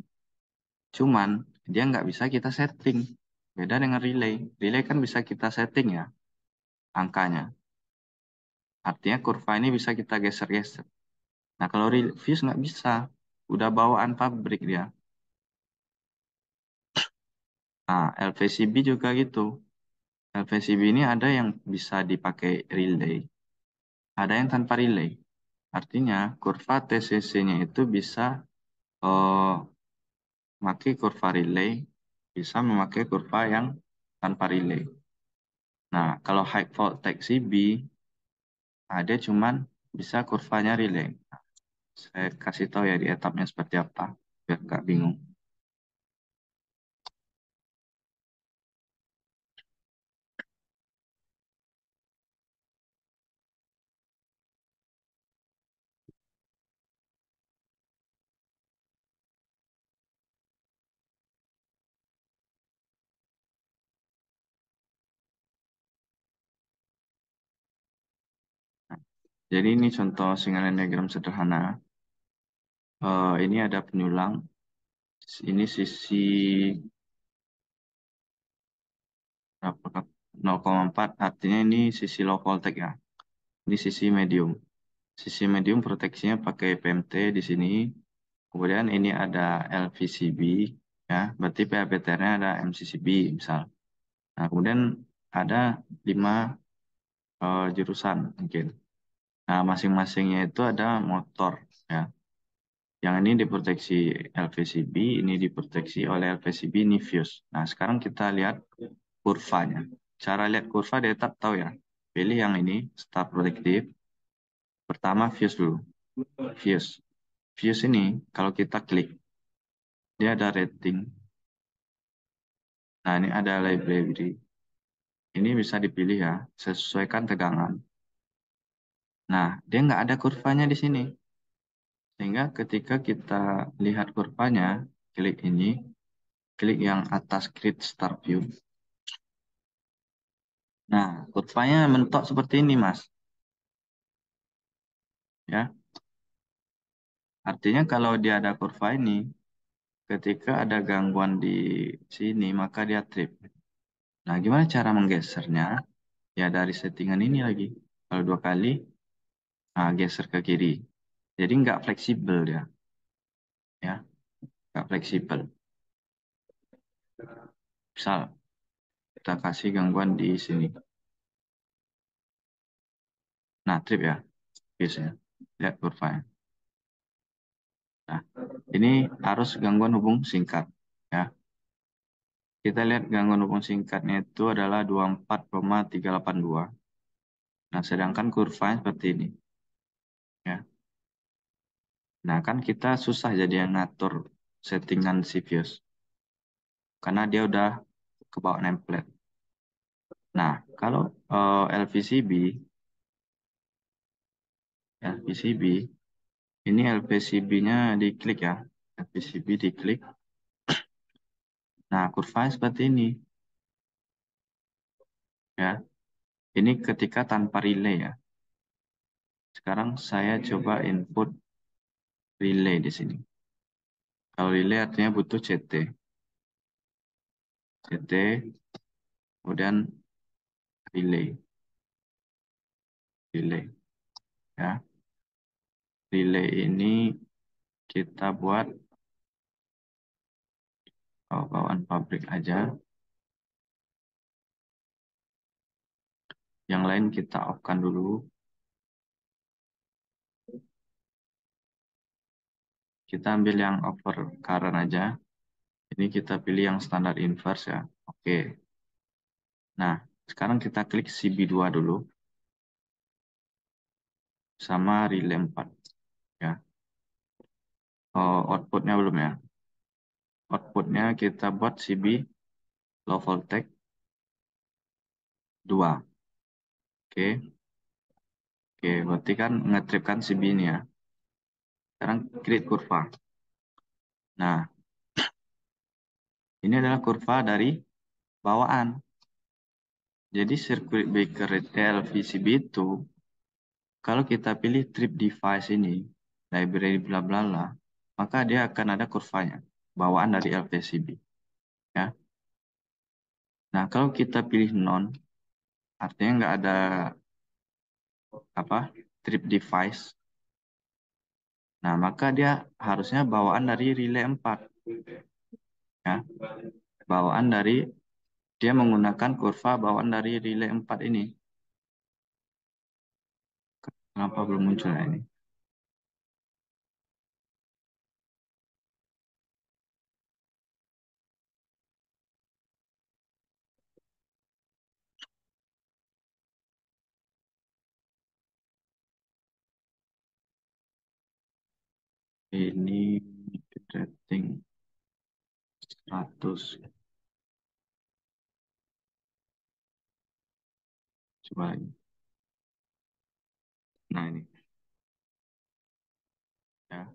Cuman dia nggak bisa kita setting. Beda dengan relay. Relay kan bisa kita setting ya angkanya. Artinya kurva ini bisa kita geser-geser. Nah, kalau fuse nggak bisa. Udah bawaan pabrik dia. Nah, LVCB juga gitu. LVCB ini ada yang bisa dipakai relay, ada yang tanpa relay. Artinya kurva TCC-nya itu bisa memakai kurva relay, bisa memakai kurva yang tanpa relay. Nah, kalau high voltage CB, ada cuman bisa kurvanya relay. Nah, saya kasih tahu ya di etapnya seperti apa, biar nggak bingung. Nah, jadi ini contoh signal diagram sederhana. Ini ada penyulang. Ini sisi berapa? 0,4, artinya ini sisi low voltage ya. Ini sisi medium. Sisi medium proteksinya pakai PMT di sini. Kemudian ini ada LVCB ya, berarti PABTR-nya ada MCCB misal. Nah, kemudian ada 5 jurusan mungkin. Nah, masing-masingnya itu ada motor ya. Yang ini diproteksi LVCB, ini diproteksi oleh LVCB, ini fuse. Nah, sekarang kita lihat kurvanya. Cara lihat kurva dia tetap tahu ya. Pilih yang ini, start protective. Pertama fuse dulu. Fuse. Fuse ini kalau kita klik, dia ada rating. Nah, ini ada library. Ini bisa dipilih ya, sesuaikan tegangan. Nah, dia nggak ada kurvanya di sini. Sehingga ketika kita lihat kurvanya, klik ini, klik yang atas create start view. Nah, kurvanya mentok seperti ini, Mas. Ya, artinya kalau dia ada kurva ini, ketika ada gangguan di sini, maka dia trip. Nah, gimana cara menggesernya? Ya, dari settingan ini lagi. Kalau 2 kali, nah, geser ke kiri. Jadi nggak fleksibel dia. Ya, nggak fleksibel. Misal, kita kasih gangguan di sini. Nah, trip ya, biasanya. Lihat kurvanya. Nah, ini arus gangguan hubung singkat. Ya, kita lihat gangguan hubung singkatnya itu adalah 24,382. Nah, sedangkan kurvanya seperti ini. Ya. Nah, kan kita susah jadi yang ngatur settingan CFuse. Karena dia udah kebawa template. Nah, kalau LVCB, ini LVCB-nya diklik ya. LVCB diklik. Nah, kurvanya seperti ini. Ya, ini ketika tanpa relay ya. Sekarang saya coba input relay di sini. Kalau relay artinya butuh CT. CT, kemudian relay. Relay. Ya, relay ini kita buat bawaan pabrik aja. Yang lain kita off-kan dulu. Kita ambil yang over current aja. Ini kita pilih yang standar inverse ya. Oke. Nah, sekarang kita klik CB2 dulu. Sama relay 4. Ya. Oh, outputnya belum ya. Outputnya kita buat CB low voltage 2. Oke. Oke, berarti kan ngetripkan CB ini ya. Sekarang create kurva. Nah, ini adalah kurva dari bawaan. Jadi circuit breaker LVCB itu, kalau kita pilih trip device ini, library bla bla bla, maka dia akan ada kurvanya, bawaan dari LVCB. Ya. Nah, kalau kita pilih non, artinya nggak ada apa trip device. Nah, maka dia harusnya bawaan dari relay 4. Ya. Bawaan dari dia menggunakan kurva bawaan dari relay 4 ini. Kenapa belum muncul ya ini? Ini rating 100. Coba lagi. Nah, ini. Ya.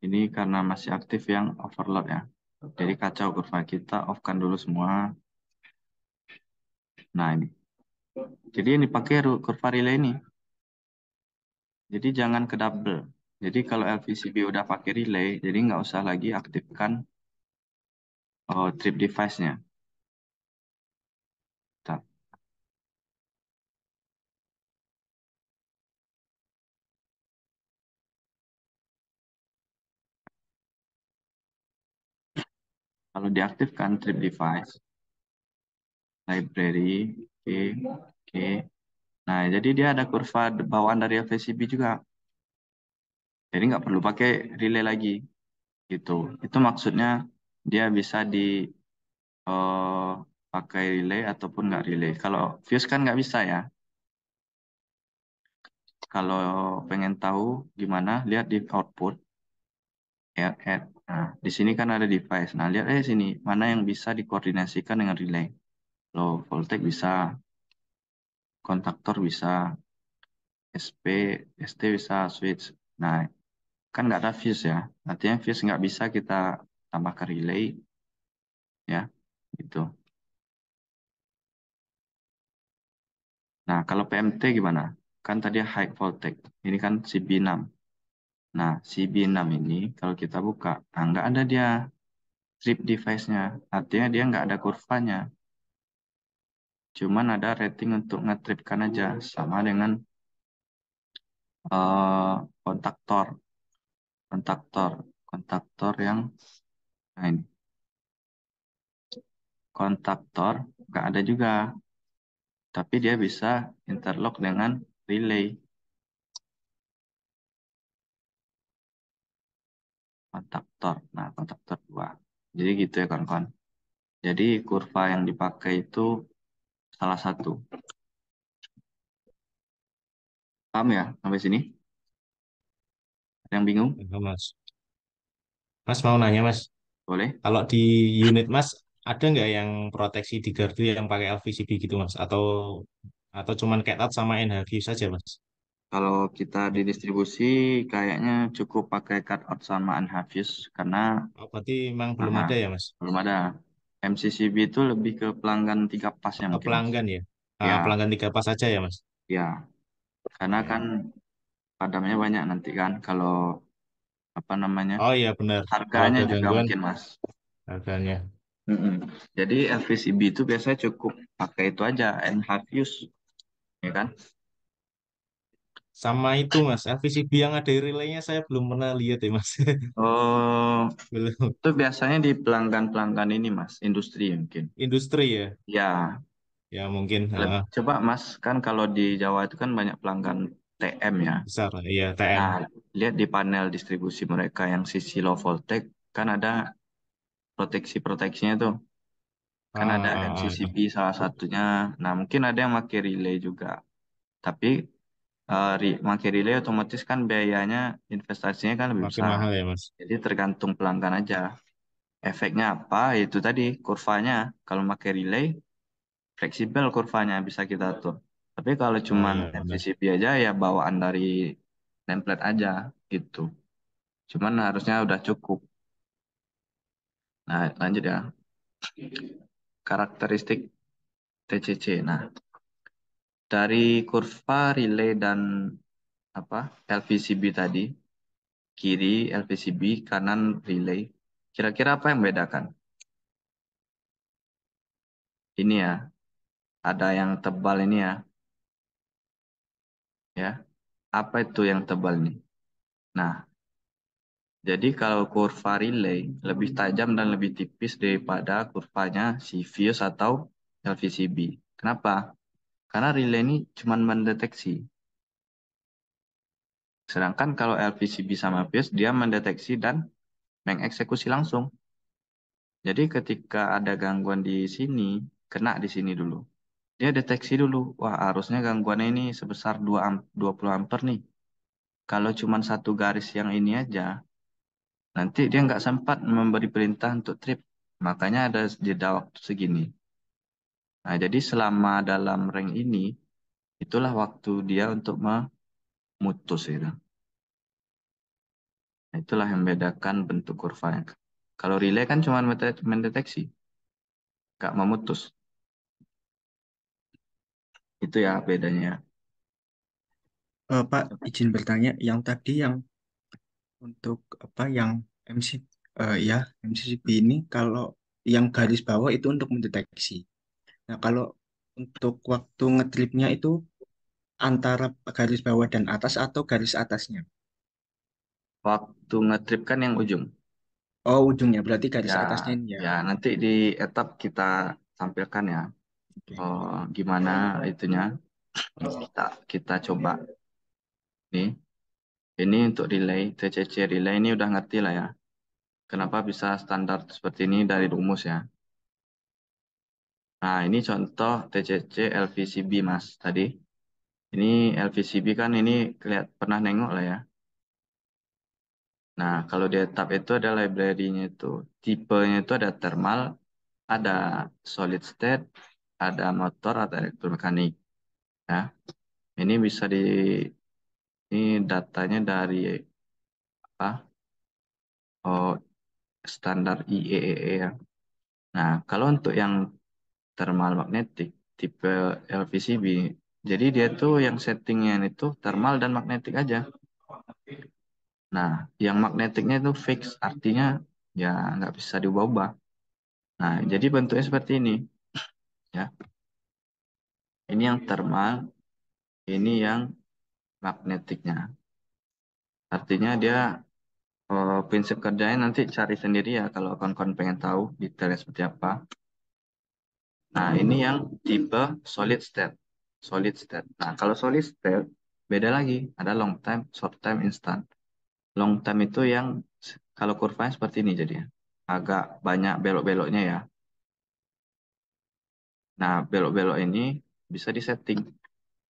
Ini karena masih aktif yang overload ya. Jadi kacau kurva kita, off-kan dulu semua. Nah, ini. Jadi ini pakai kurva relay ini. Jadi jangan ke double. Jadi kalau LVCB udah pakai relay, jadi nggak usah lagi aktifkan trip device-nya. Bentar. Kalau diaktifkan trip device, library, oke, oke. Nah, jadi dia ada kurva bawaan dari LVCB juga. Jadi nggak perlu pakai relay lagi, gitu. Itu maksudnya dia bisa di pakai relay ataupun nggak relay. Kalau fuse kan nggak bisa ya. Kalau pengen tahu gimana, lihat di output. Add. Nah, di sini kan ada device. Nah, lihat sini mana yang bisa dikoordinasikan dengan relay. Low voltage bisa, kontaktor bisa, SP, ST bisa, switch. Nah, kan nggak ada fuse ya. Artinya fuse nggak bisa kita tambahkan relay, ya, gitu. Nah, kalau PMT gimana? Kan tadi high voltage. Ini kan CB6. Nah, CB6 ini kalau kita buka, nah, nggak ada dia trip device-nya. Artinya dia nggak ada kurvanya. Cuman ada rating untuk ngetripkan aja. Sama dengan kontaktor. Kontaktor. Kontaktor yang, nah ini. Kontaktor nggak ada juga. Tapi dia bisa interlock dengan relay. Kontaktor. Nah, kontaktor 2. Jadi gitu ya kawan-kawan. Jadi kurva yang dipakai itu salah satu. Paham ya sampai sini? Ada yang bingung? Enggak, Mas. Mas mau nanya, Mas. Boleh? Kalau di unit Mas ada nggak yang proteksi di gardu yang pakai LVCB gitu, Mas? Atau cuman ketat sama NHV saja, Mas? Kalau kita di distribusi kayaknya cukup pakai cutout sama unhaved karena Oh, berarti memang belum aha, ada ya, Mas? belum ada. MCCB itu lebih ke pelanggan 3 pasnya Oh, mungkin Mas. pelanggan ya? Ah, Ya, pelanggan 3 pas saja ya, Mas? ya. Karena kan Ya. padamnya banyak nanti kan kalau apa namanya? Oh iya benar. Kalau Harganya ada juga gangguan mungkin Mas. harganya. Mm-mm. Jadi LVCB itu biasanya cukup pakai itu aja, unhaved, ya kan? Sama itu, Mas. LVCB yang ada relaynya saya belum pernah lihat ya, Mas. Oh, Belum. itu biasanya di pelanggan-pelanggan ini Mas, industri mungkin. Industri ya? Ya, Ya mungkin. coba Mas, kan kalau di Jawa itu kan banyak pelanggan TM ya. besar, iya TM. Nah, lihat di panel distribusi mereka yang sisi low voltage, kan ada proteksi-proteksinya tuh. Kan ada Ada. MCCB salah satunya. Nah, mungkin ada yang pakai relay juga. Tapi pakai relay otomatis kan biayanya investasinya kan lebih Makin besar. mahal ya Mas. Jadi tergantung pelanggan aja. Efeknya apa? Itu tadi kurvanya. Kalau pakai relay, fleksibel kurvanya bisa kita atur. Tapi kalau Oh cuman iya benar. MCCB aja ya bawaan dari template aja gitu. Cuman harusnya udah cukup. Nah, lanjut ya. Karakteristik TCC. Nah, dari kurva relay dan apa LVCB tadi, kiri LVCB, kanan relay. Kira-kira apa yang membedakan? Ini ya, ada yang tebal ini ya, ya. Apa itu yang tebal ini? Nah, jadi kalau kurva relay lebih tajam dan lebih tipis daripada kurvanya Sivius atau LVCB. Kenapa? Karena relay ini cuma mendeteksi. Sedangkan kalau LVCB sama Vius, dia mendeteksi dan mengeksekusi langsung. Jadi ketika ada gangguan di sini, kena di sini dulu. Dia deteksi dulu, wah harusnya gangguannya ini sebesar 20 ampere nih. Kalau cuma satu garis yang ini aja, nanti dia nggak sempat memberi perintah untuk trip. Makanya ada jeda waktu segini. Nah, jadi selama dalam rank ini, itulah waktu dia untuk memutus itu. Nah, itulah yang membedakan bentuk kurvanya. Kalau relay kan cuma mendeteksi, nggak memutus. Itu ya bedanya. Pak, izin bertanya, yang tadi yang untuk apa yang MC ya MCCB ini kalau yang garis bawah itu untuk mendeteksi. Nah, kalau untuk waktu ngetripnya itu antara garis bawah dan atas atau garis atasnya? Waktu ngetrip kan yang ujung. Oh, ujungnya berarti garis Ya, atasnya ini ya. ya nanti di etap kita tampilkan ya. Oke. Oh, gimana itunya? Kita kita coba nih. Ini untuk relay, TCC relay ini udah ngerti lah ya. Kenapa bisa standar seperti ini dari rumus ya. Nah, ini contoh TCC LVCB Mas tadi. Ini LVCB kan ini pernah nengok lah ya. Nah, kalau di etap itu ada library-nya itu. Tipenya itu ada thermal, ada solid state, ada motor atau elektromekanik. Ya, ini bisa ini datanya dari apa? Oh, standar IEEE ya. Nah, kalau untuk yang thermal magnetik tipe LVCB, jadi dia tuh yang settingnya itu thermal dan magnetik aja. Nah, yang magnetiknya itu fix, artinya ya nggak bisa diubah-ubah. Nah, jadi bentuknya seperti ini, ya. Ini yang thermal, ini yang magnetiknya. Artinya dia prinsip kerjanya nanti cari sendiri ya kalau kawan-kawan pengen tahu detailnya seperti apa. Nah, ini yang tipe solid state. Solid state. Nah, kalau solid state beda lagi, ada long time, short time, instant. Long time itu yang kalau kurvanya seperti ini jadinya. Agak banyak belok-beloknya ya. Nah, belok-belok ini bisa disetting.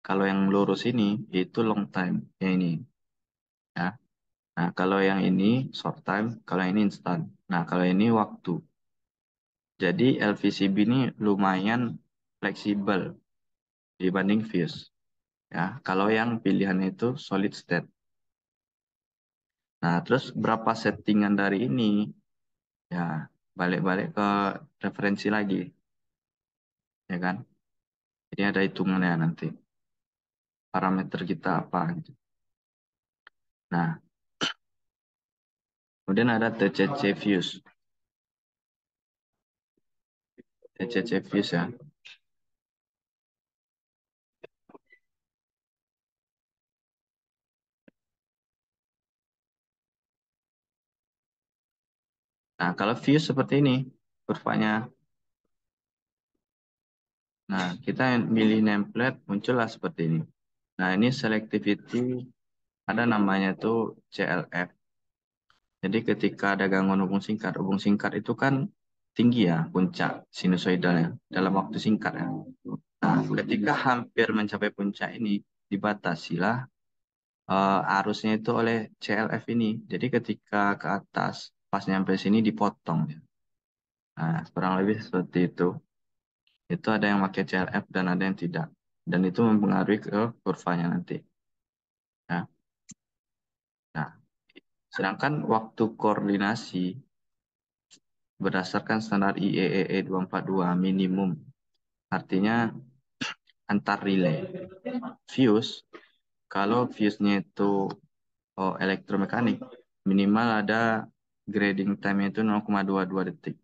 Kalau yang lurus ini itu long time, yang ini ya. Nah, kalau yang ini short time, kalau yang ini instant. Nah, kalau ini waktu. Jadi LVCB ini lumayan fleksibel dibanding fuse. Ya, kalau yang pilihannya itu solid state. Nah, terus berapa settingan dari ini? Ya, balik-balik ke referensi lagi, ya kan? Jadi ada hitungannya nanti. Parameter kita apa gitu. Nah, kemudian ada TCC fuse. TCC fuse ya. Nah, kalau fuse seperti ini kurvanya. Nah, kita milih nameplate muncullah seperti ini. Nah, ini selectivity ada namanya tuh CLF. Jadi ketika ada gangguan hubung singkat itu kan tinggi ya puncak sinusoidalnya dalam waktu singkat ya. Nah, ketika hampir mencapai puncak ini dibatasilah arusnya itu oleh CLF ini. Jadi ketika ke atas pas nyampe sini dipotong ya. Nah, kurang lebih seperti itu. Itu ada yang pakai CLF dan ada yang tidak. Dan itu mempengaruhi ke kurvanya nanti. Ya. Nah, sedangkan waktu koordinasi berdasarkan standar IEEE 242 minimum. Artinya antar relay. Fuse, kalau fuse-nya itu elektromekanik, minimal ada grading time itu 0,22 detik.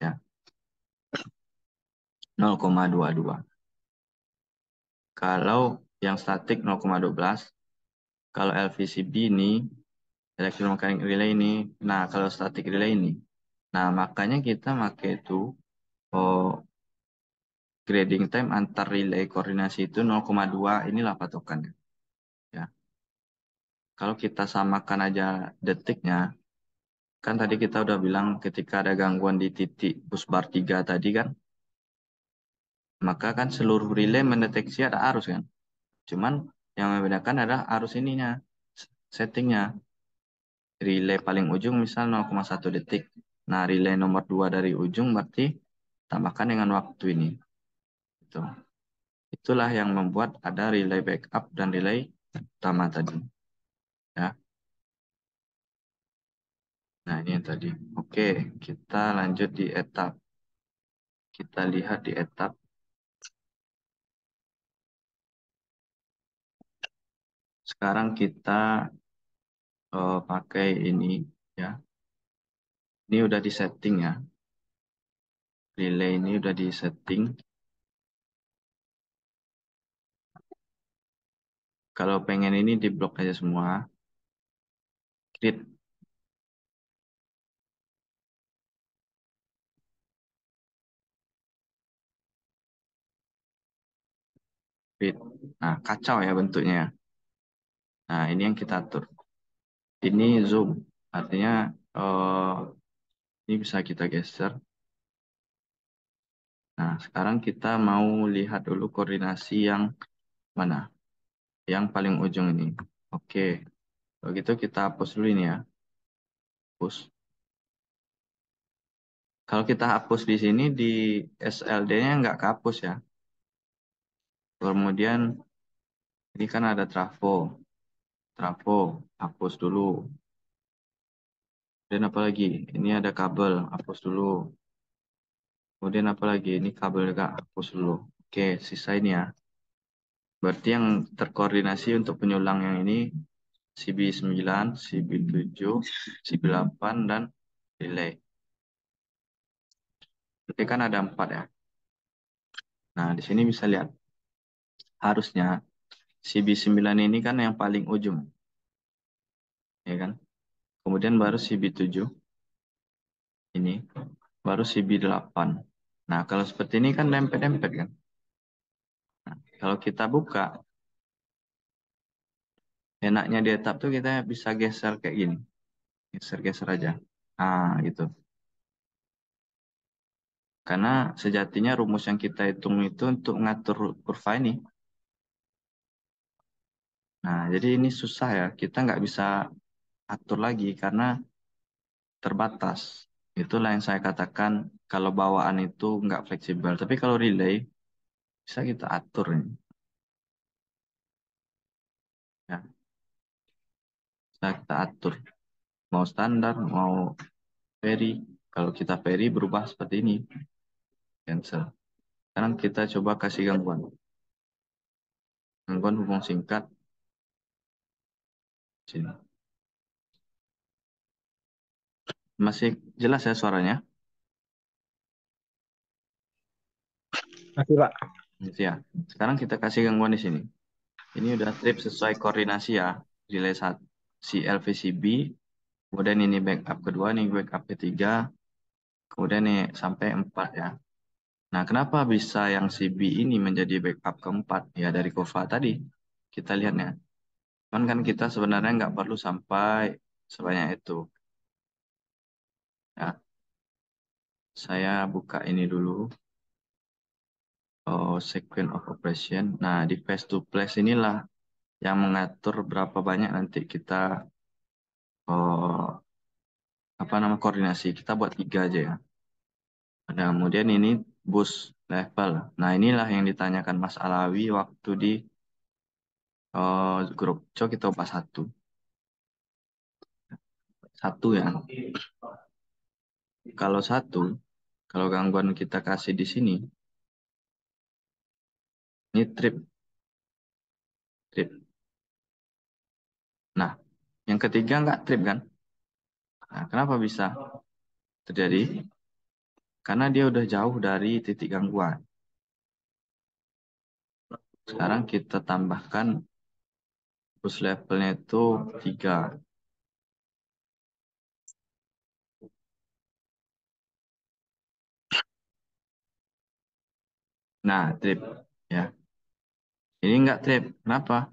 Ya, 0,22. Kalau yang statik 0,12, kalau LVCB ini, electromechanic relay ini, nah kalau static relay ini, nah makanya kita pakai itu oh, grading time antar relay koordinasi itu 0,2 inilah patokannya. Ya. Kalau kita samakan aja detiknya, kan tadi kita udah bilang ketika ada gangguan di titik busbar 3 tadi kan, maka kan seluruh relay mendeteksi ada arus kan. Cuman yang membedakan adalah arus ininya, settingnya. Relay paling ujung misal 0,1 detik. Nah, relay nomor 2 dari ujung berarti tambahkan dengan waktu ini. Itu. Itulah yang membuat ada relay backup dan relay utama tadi. Ya. Nah, ini yang tadi. Oke, kita lanjut di etap. Kita lihat di etap. Sekarang kita pakai ini ya. Ini udah di setting ya. Relay ini udah di setting. Kalau pengen ini di blok aja semua. Create. Create. Nah, kacau ya bentuknya. Nah, ini yang kita atur. Ini zoom. Artinya ini bisa kita geser. Nah, sekarang kita mau lihat dulu koordinasi yang mana? Yang paling ujung ini. Oke. Kalau gitu kita hapus dulu ini ya. Hapus. Kalau kita hapus di sini di SLD-nya nggak kehapus ya. Kemudian ini kan ada trafo. Trafo, hapus dulu. Dan apa lagi? Ini ada kabel, hapus dulu. Kemudian apa lagi? Ini kabel juga, hapus dulu. Oke, sisa ini ya. Berarti yang terkoordinasi untuk penyulang yang ini CB9, CB7, CB8, dan relay. Berarti kan ada 4 ya. Nah, di sini bisa lihat. Harusnya CB9 ini kan yang paling ujung. Ya kan? Kemudian baru CB7. Ini. Baru CB8. Nah, kalau seperti ini kan dempet-dempet kan? Nah, kalau kita buka, enaknya di etap tuh kita bisa geser kayak gini. Geser-geser aja. Nah, gitu. Karena sejatinya rumus yang kita hitung itu untuk ngatur kurva ini. Nah, jadi ini susah ya. Kita nggak bisa atur lagi karena terbatas. Itulah yang saya katakan kalau bawaan itu nggak fleksibel. Tapi kalau relay, bisa kita atur ini. Ya, bisa kita atur. Mau standar, mau vary. Kalau kita vary berubah seperti ini. Cancel. Sekarang kita coba kasih gangguan. Gangguan hubung singkat. Sini. Masih jelas ya suaranya? Masih, Pak. Gitu ya. Sekarang kita kasih gangguan di sini. Ini udah trip sesuai koordinasi ya. Relay si LVCB. Kemudian ini backup kedua, ini backup ketiga. Kemudian ini sampai 4 ya. Nah, kenapa bisa yang CB ini menjadi backup keempat? Ya dari kurva tadi. kita lihat ya. Cuman kan kita sebenarnya nggak perlu sampai sebanyak itu. Ya, saya buka ini dulu. Sequence of operation. Nah, di phase to place inilah yang mengatur berapa banyak nanti kita oh, koordinasi. Kita buat 3 aja ya. Nah, kemudian ini boost level. Nah, inilah yang ditanyakan Mas Alawi waktu di grup. Coba kita ubah satu. Satu ya. Kalau satu, kalau gangguan kita kasih di sini, ini trip. Trip. Nah, yang ketiga nggak trip kan? Nah, kenapa bisa terjadi? Karena dia udah jauh dari titik gangguan. Sekarang kita tambahkan boost levelnya itu 3. Nah, trip. Ya. Ini nggak trip. Kenapa?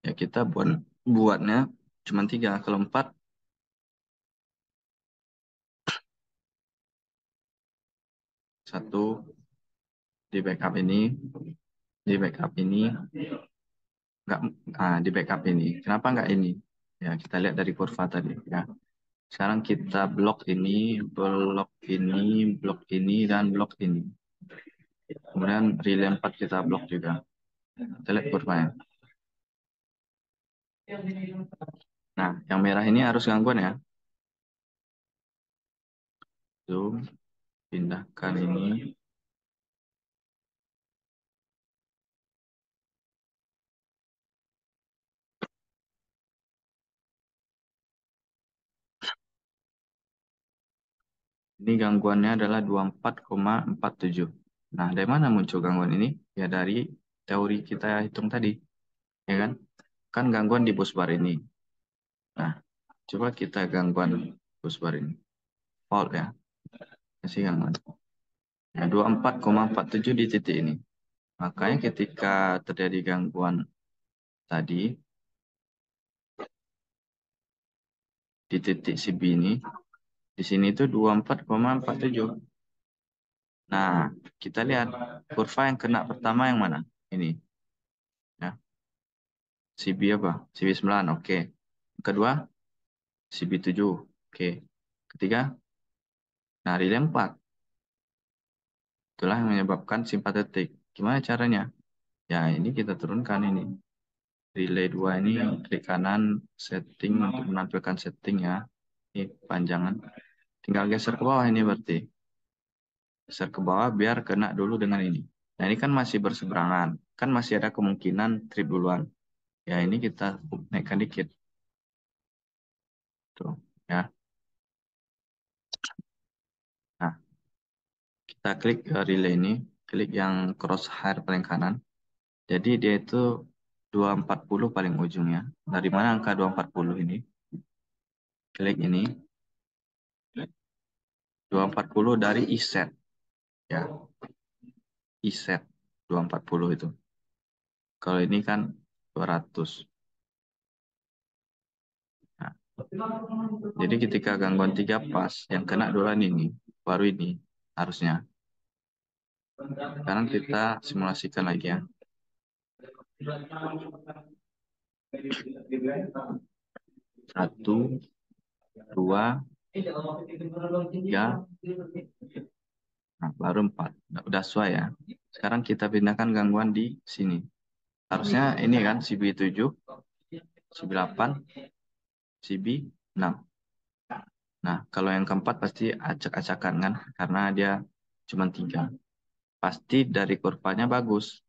Ya kita buatnya cuma 3. Kalau 4, satu di backup ini, di backup ini, nggak, di backup ini. Kenapa nggak ini? Ya, kita lihat dari kurva tadi. Ya. Sekarang kita blok ini, blok ini, blok ini, dan blok ini. Kemudian relay 4 kita blok juga. Kita lihat kurvanya. Nah, yang merah ini harus gangguan ya. Zoom, pindahkan ini. Ini gangguannya adalah 24,47. Nah, dari mana muncul gangguan ini? Ya dari teori kita hitung tadi. Ya kan? Kan gangguan di busbar ini. Nah, coba kita gangguan busbar ini. Fault ya. Kasih gangguan. Nah, 24,47 di titik ini. Makanya ketika terjadi gangguan tadi, di titik CB ini, di sini itu 24,47. Nah, kita lihat kurva yang kena pertama yang mana? Ini. Ya. CB apa? CB 9, oke. Kedua, CB 7, oke. Ketiga, nah relay 4. Itulah yang menyebabkan simpatetik. Gimana caranya? Ya, ini kita turunkan ini. Relay 2 ini klik kanan, setting untuk menampilkan setting ya. Ini panjangan. Tinggal geser ke bawah ini berarti. Geser ke bawah biar kena dulu dengan ini. Nah, ini kan masih berseberangan. Kan masih ada kemungkinan trip duluan. Ya, ini kita naikkan dikit. Tuh, ya. Nah, kita klik relay ini, klik yang crosshair paling kanan. Jadi dia itu 240 paling ujungnya. Dari mana angka 240 ini? Klik ini. 240 dari iset. Ya, iset 240 itu. Kalau ini kan 200. Nah, jadi ketika gangguan 3 pas, yang kena duluan ini, baru ini harusnya. Sekarang kita simulasikan lagi ya. 1, 2, 3, nah, baru 4. Udah sesuai ya. Sekarang kita pindahkan gangguan di sini. Harusnya ini kan CB 7, CB 8, CB 6. Nah, kalau yang keempat pasti acak-acakan kan, karena dia cuma 3. Pasti dari kurvanya bagus.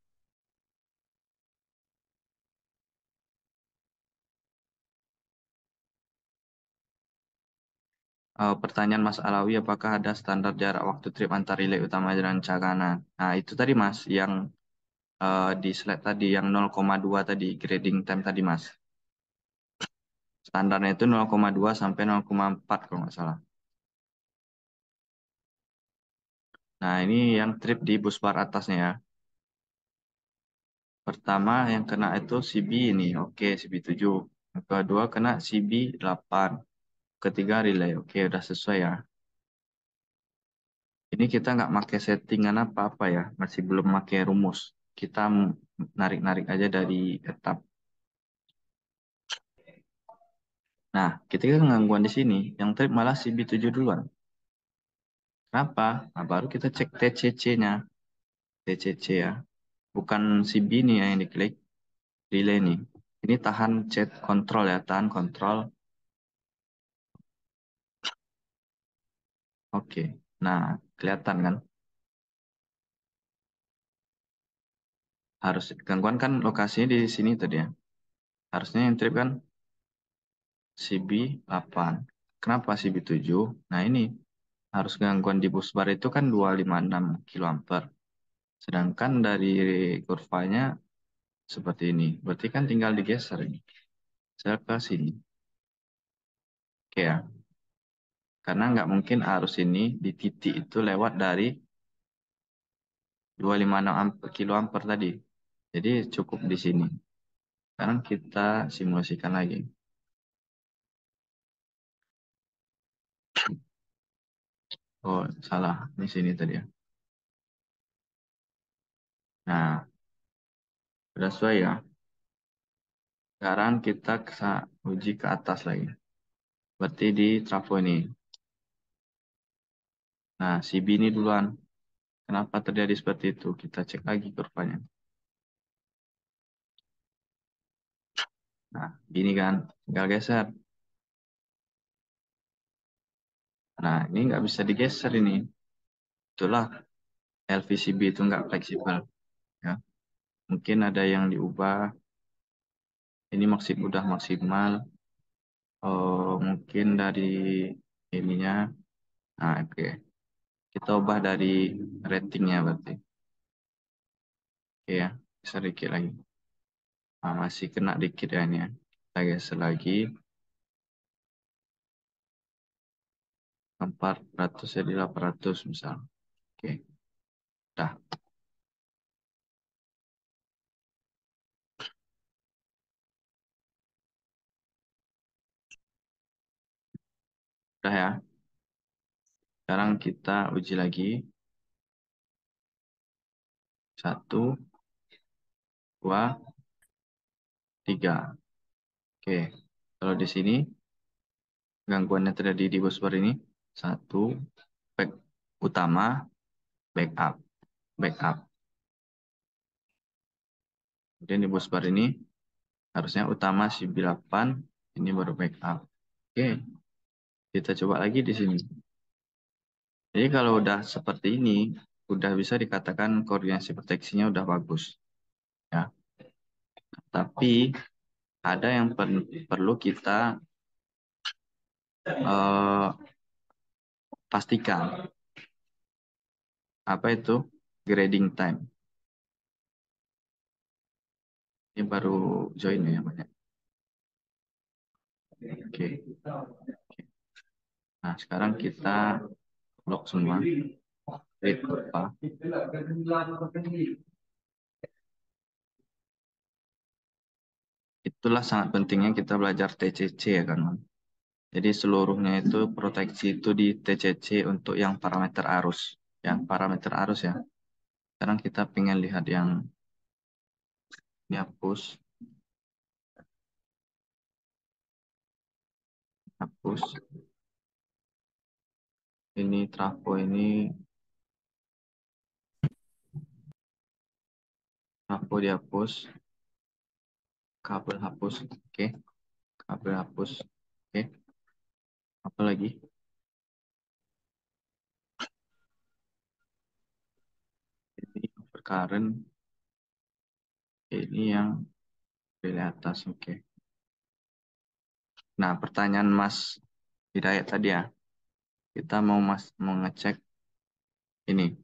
Pertanyaan Mas Alawi, apakah ada standar jarak waktu trip antar relay utama dan cagana? Nah, itu tadi Mas, yang di slide tadi, yang 0,2 tadi, grading time tadi Mas. Standarnya itu 0,2 sampai 0,4 kalau nggak salah. Nah, ini yang trip di bus bar atasnya ya. Pertama yang kena itu CB ini, oke CB 7. Yang kedua kena CB 8. Ketiga relay, oke udah sesuai ya. Ini kita nggak pakai settingan apa-apa ya, masih belum pakai rumus. Kita narik-narik aja dari etap. Nah, ketika gangguan di sini, yang trip malah CB 7 duluan. Kenapa? Nah, baru kita cek TCC-nya. TCC ya. Bukan CB nih ya yang diklik. Relay nih. Ini tahan chat kontrol ya, tahan kontrol. Oke. Nah, kelihatan kan? Harus gangguan kan lokasinya di sini tadi ya. Harusnya yang trip kan CB 8. Kenapa CB 7? Nah, ini harus gangguan di bus bar itu kan 256 kiloampere. Sedangkan dari kurvanya seperti ini. Berarti kan tinggal digeser ini. Saya ke sini. Oke ya. Karena nggak mungkin arus ini di titik itu lewat dari 256 kiloampere tadi. Jadi cukup di sini. Sekarang kita simulasikan lagi. Oh, salah. Di sini tadi ya. Nah, sudah sesuai ya. Sekarang kita uji ke atas lagi. Berarti di trafo ini. Nah, CB ini duluan. Kenapa terjadi seperti itu? Kita cek lagi kurvanya. Nah, gini kan. Tinggal geser. Nah, ini nggak bisa digeser ini. Itulah LVCB itu nggak fleksibel. Ya. Mungkin ada yang diubah. Ini udah maksimal. Oh, mungkin dari ininya. Nah, oke. Kita ubah dari ratingnya berarti. Oke ya, bisa dikit lagi. Nah, masih kena dikit ya ini ya. Kita geser lagi. 400 jadi 800 misal. Oke, dah. Udah ya. Sekarang kita uji lagi. 1, 2, 3. Oke, kalau di sini gangguannya terjadi di busbar ini. 1, back utama, backup, backup. Kemudian di busbar ini harusnya utama CB8, ini baru backup. Oke, kita coba lagi di sini. Jadi kalau udah seperti ini, udah bisa dikatakan koordinasi proteksinya udah bagus. Ya. Tapi ada yang perlu kita pastikan. Apa itu? Grading time. Ini baru join ya banyak. Oke. Nah, sekarang kita lock semua. Read kurva. Itulah sangat pentingnya kita belajar TCC ya kan. Jadi seluruhnya itu proteksi itu di TCC untuk yang parameter arus. Yang parameter arus ya. Sekarang kita pengen lihat yang ini hapus. Hapus. Ini trafo ini. Trafo dihapus. Kabel hapus. Oke. Kabel hapus. Oke. Apa lagi? Ini overcurrent. Ini yang relay atas. Oke. Nah, pertanyaan Mas Hidayat tadi ya. Kita mau ngecek ini.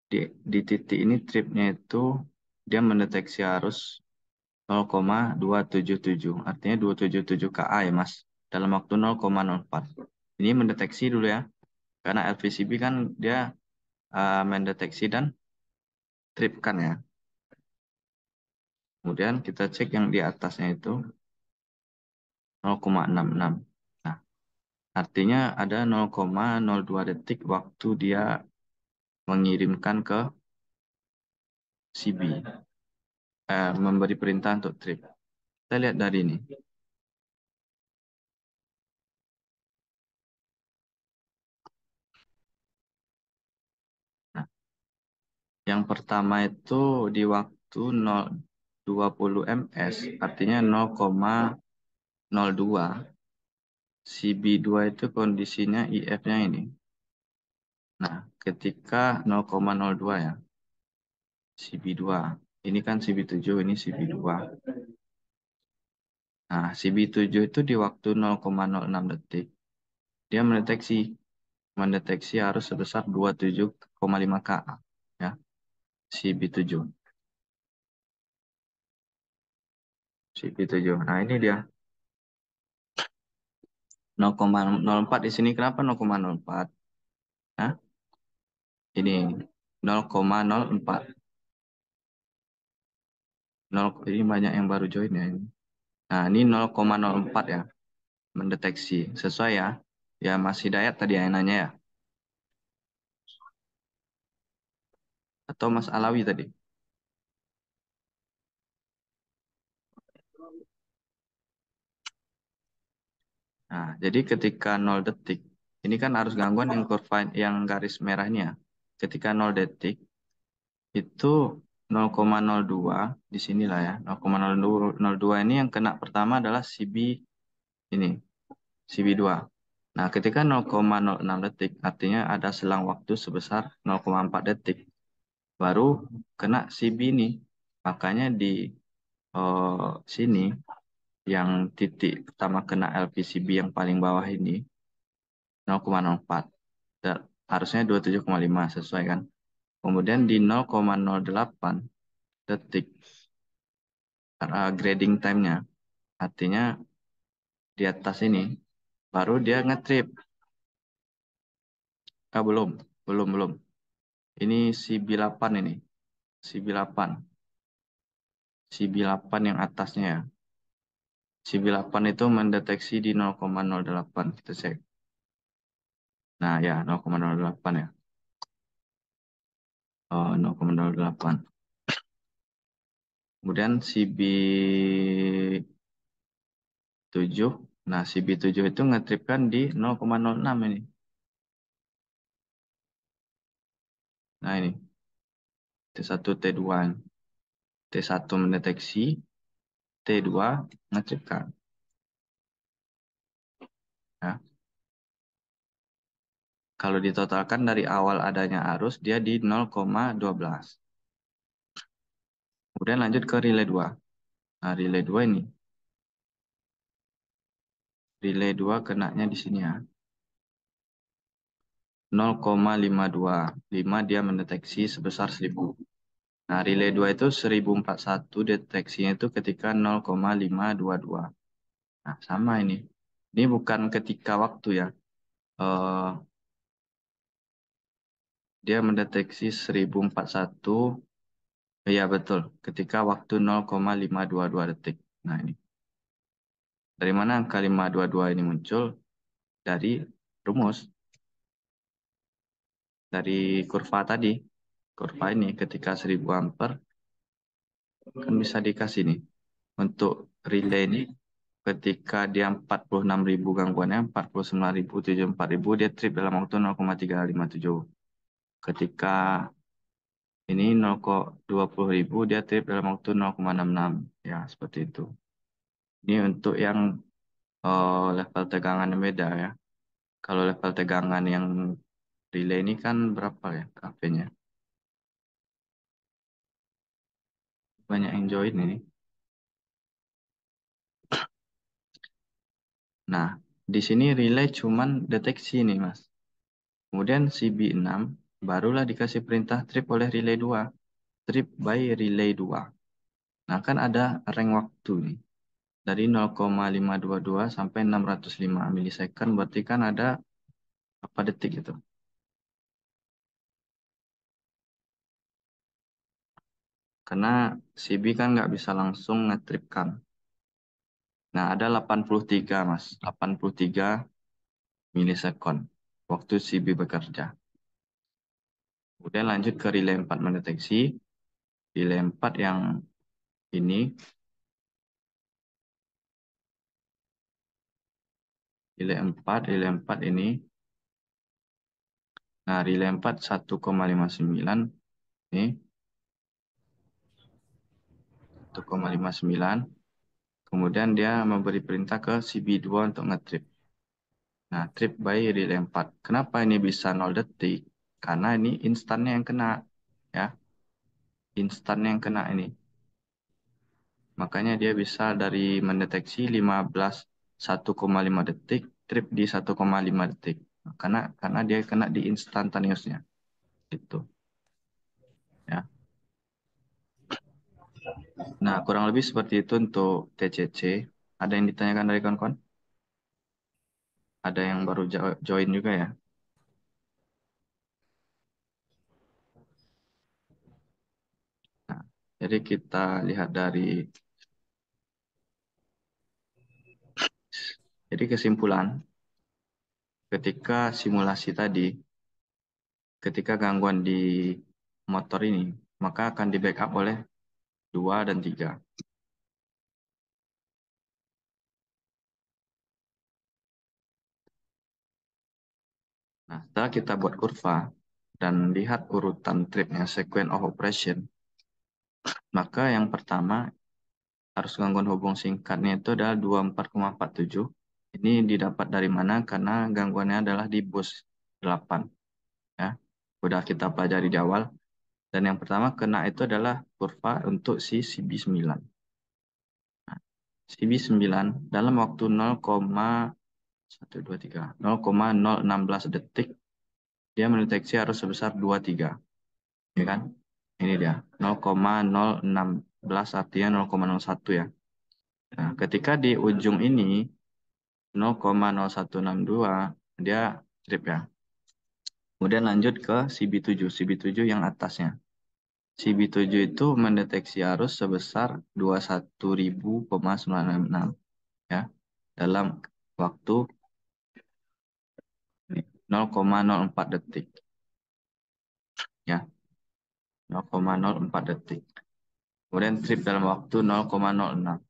Di titik ini tripnya itu dia mendeteksi arus 0,277. Artinya 277 KA ya Mas. Dalam waktu 0,04. Ini mendeteksi dulu ya. Karena LVCB kan dia mendeteksi dan trip kan ya. Kemudian kita cek yang di atasnya itu 0,66. Nah, artinya ada 0,02 detik waktu dia mengirimkan ke CB, memberi perintah untuk trip. Kita lihat dari ini. Nah, yang pertama itu di waktu 20 ms, artinya 0,02. CB2 itu kondisinya IF-nya ini. Nah, ketika 0,02 ya, CB2. Ini kan CB7, ini CB2. Nah, CB7 itu di waktu 0,06 detik, dia mendeteksi arus sebesar 27,5 ka, ya, CB7. CB7. Nah, ini dia 0,04 di sini. Kenapa 0,04? Nah, ini 0,04. Ini banyak yang baru join ya ini. Nah, ini 0,04 ya, mendeteksi. Sesuai ya. Ya, masih Dayat tadi yang nanya ya. Atau Mas Alawi tadi. Nah, jadi ketika 0 detik, ini kan arus gangguan yang kurva yang garis merahnya. Ketika 0 detik, itu 0,02 di sinilah ya. 0,002 ini yang kena pertama adalah CB ini, CB2. Nah, ketika 0,06 detik, artinya ada selang waktu sebesar 0,4 detik. Baru kena CB ini. Makanya di sini, yang titik pertama kena LVCB yang paling bawah ini, 0,04. Harusnya 27,5 sesuai kan. Kemudian di 0,08 detik grading time-nya, artinya di atas ini baru dia ngetrip. Belum. Ini CB8 ini. CB8. CB8 yang atasnya ya. CB8 itu mendeteksi di 0,08. Kita cek. Nah ya, 0,08 ya. Oh, 0,08. Kemudian CB7. Nah, CB7 itu ngetripkan di 0,06 ini. Nah, ini. T1, T2. T1 mendeteksi, T2 ngetripkan. Ya. Kalau ditotalkan dari awal adanya arus, dia di 0,12. Kemudian lanjut ke relay 2. Nah, relay 2 ini. Relay 2 kenanya di sini ya. 0,52. 5 dia mendeteksi sebesar 1000. Nah, relay 2 itu 1041 deteksinya itu ketika 0,522. Nah, sama ini. Ini bukan ketika waktu ya. Dia mendeteksi 1041. Iya, betul. Ketika waktu 0,522 detik. Nah, ini. Dari mana angka 522 ini muncul? Dari rumus. Dari kurva tadi. Kurva ini ketika 1000 ampere kan bisa dikasih nih. Untuk relay ini ketika dia 46.000 gangguannya, 49.000, 74.000, dia trip dalam waktu 0,357. Ketika ini 0,20.000, dia trip dalam waktu 0,66. Ya, seperti itu. Ini untuk yang level tegangan yang beda ya. Kalau level tegangan yang relay ini kan berapa ya KP-nya? Banyak yang join ini. Nah, di sini relay cuman deteksi nih, Mas. Kemudian CB6 barulah dikasih perintah trip oleh relay 2. Trip by relay 2. Nah, kan ada range waktu nih. Dari 0,522 sampai 605 milisekund, berarti kan ada berapa detik itu? Karena CB kan nggak bisa langsung ngetripkan. Nah, ada 83, Mas. 83 milisekund waktu CB bekerja. Kemudian lanjut ke relay 4 mendeteksi. Relay 4 yang ini, relay 4 ini. Nah, relay 4 1,59 ini 1,59. Kemudian dia memberi perintah ke CB2 untuk ngetrip. Nah, trip by relay 4. Kenapa ini bisa 0 detik? Karena ini instannya yang kena, ya. Instannya yang kena ini. Makanya dia bisa dari mendeteksi 1,5 detik, trip di 1,5 detik. Karena dia kena di instantaneousnya. Gitu. Ya. Nah, kurang lebih seperti itu untuk TCC. Ada yang ditanyakan dari kawan-kawan? Ada yang baru join juga ya? Nah, jadi kita lihat jadi kesimpulan ketika simulasi tadi, ketika gangguan di motor ini, maka akan di backup oleh 2 dan 3. Nah, setelah kita buat kurva dan lihat urutan tripnya, sequence of operation, maka yang pertama harus gangguan hubung singkatnya itu adalah 24,47. Ini didapat dari mana? Karena gangguannya adalah di bus 8. Ya, udah kita pelajari di awal. Dan yang pertama kena itu adalah kurva untuk si CB9. Nah, CB9 dalam waktu 0,123, 0,016 detik dia mendeteksi arus sebesar 23. Ya kan? Ini dia 0,016 artinya 0,01 ya. Nah, ketika di ujung ini 0,0162 dia trip ya. Kemudian lanjut ke CB7, CB7 yang atasnya. CB7 itu mendeteksi arus sebesar 21.966 ya dalam waktu 0,04 detik ya, 0,04 detik. Kemudian trip dalam waktu 0,06.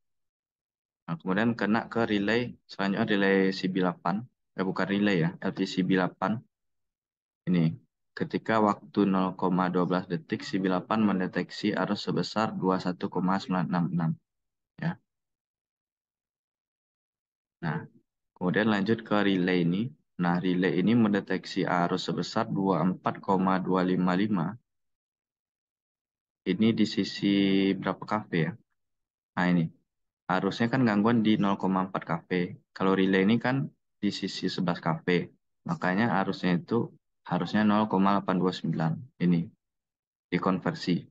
Nah, kemudian kena ke relay selanjutnya, relay CB8. Bukan relay ya, LTCB8 ini. Ketika waktu 0,12 detik, CB8 mendeteksi arus sebesar 21,966 ya. Nah, kemudian lanjut ke relay ini. Nah, relay ini mendeteksi arus sebesar 24,255. Ini di sisi berapa kafe ya? Nah, ini. Harusnya kan gangguan di 0,4 kafe. Kalau relay ini kan di sisi 11 kafe. Makanya arusnya itu harusnya 0,829. Ini dikonversi.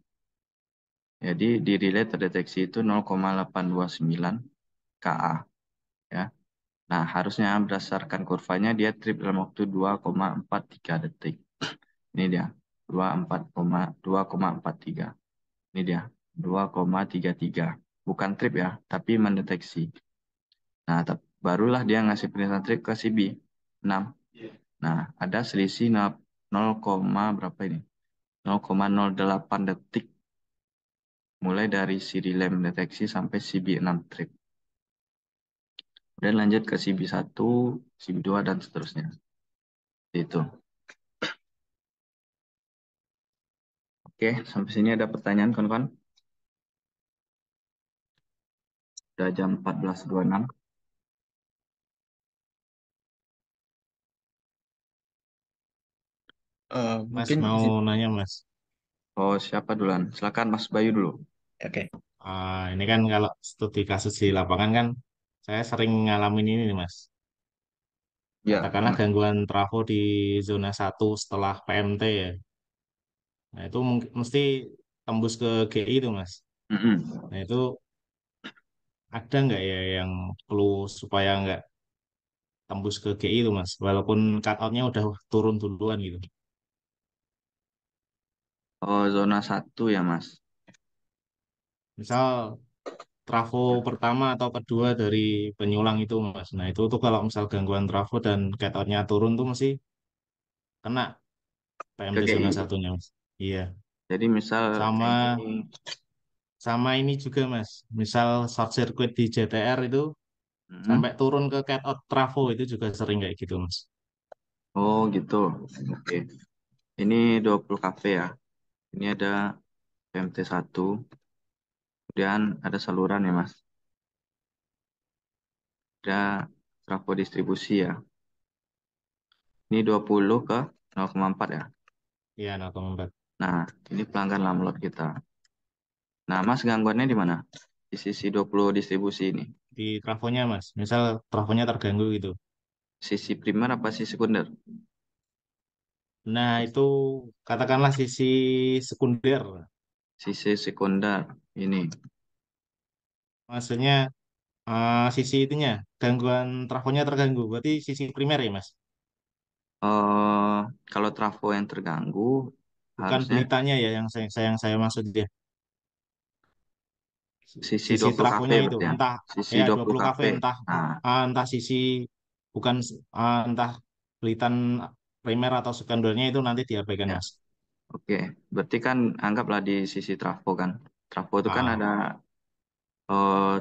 Jadi di relay terdeteksi itu 0,829 KA. Ya. Nah, harusnya berdasarkan kurvanya dia trip dalam waktu 2,43 detik. Ini dia, 2,43. Ini dia, 2,33. Bukan trip ya, tapi mendeteksi. Nah, barulah dia ngasih perintah trip ke CB 6. Nah, ada selisih 0, berapa ini? 0,08 detik mulai dari si relay mendeteksi sampai CB 6 trip. Kemudian lanjut ke CB1, CB2, dan seterusnya. Itu. Oke, sampai sini ada pertanyaan, kawan-kawan? Udah jam 14.26. Mas Mungkin mau nanya Mas. Oh, siapa duluan? Silakan Mas Bayu dulu. oke. Ini kan kalau studi kasus di lapangan kan saya sering ngalamin ini nih Mas. Ya, Katakanlah gangguan trafo di zona 1 setelah PMT ya. Nah itu mesti tembus ke GI itu Mas. mm-mm. Nah itu ada nggak ya yang perlu supaya nggak tembus ke GI itu Mas? Walaupun cut-outnya udah turun duluan gitu. Oh, zona 1 ya, Mas. Misal trafo pertama atau kedua dari penyulang itu Mas. Nah itu tuh kalau misal gangguan trafo dan cut out-nya turun tuh mesti kena PMT zona KGI. satunya Mas. Iya. Jadi misal Sama ini, sama ini juga Mas. Misal short circuit di JTR itu mm, sampai turun ke cut out trafo itu juga sering kayak gitu Mas. oh gitu. Oke. Ini 20 kV ya. Ini ada PMT1, kemudian ada saluran ya Mas. Ada trafo distribusi ya. Ini 20 ke 0,4 ya. Iya, 0,4. Nah, ini pelanggan lamlot kita. Nah, Mas gangguannya di mana? Di sisi 20 distribusi ini. Di trafonya Mas. Misal trafonya terganggu gitu. Sisi primer apa sisi sekunder? Nah, itu katakanlah sisi sekunder. Sisi sekunder ini. Maksudnya sisi itunya, gangguan trafonya terganggu. Berarti sisi primer ya, Mas? eh Kalau trafo yang terganggu, Bukan harusnya belitanya ya yang saya maksud dia. sisi Sisi 20 kV trafonya itu, berarti ya. entah Sisi ya 20 20 kV. kV, entah Nah, entah sisi bukan entah belitan primer atau sekundernya itu nanti diabaikan, ya, Mas. oke. Berarti kan anggaplah di sisi trafo kan. Trafo itu kan Ah, ada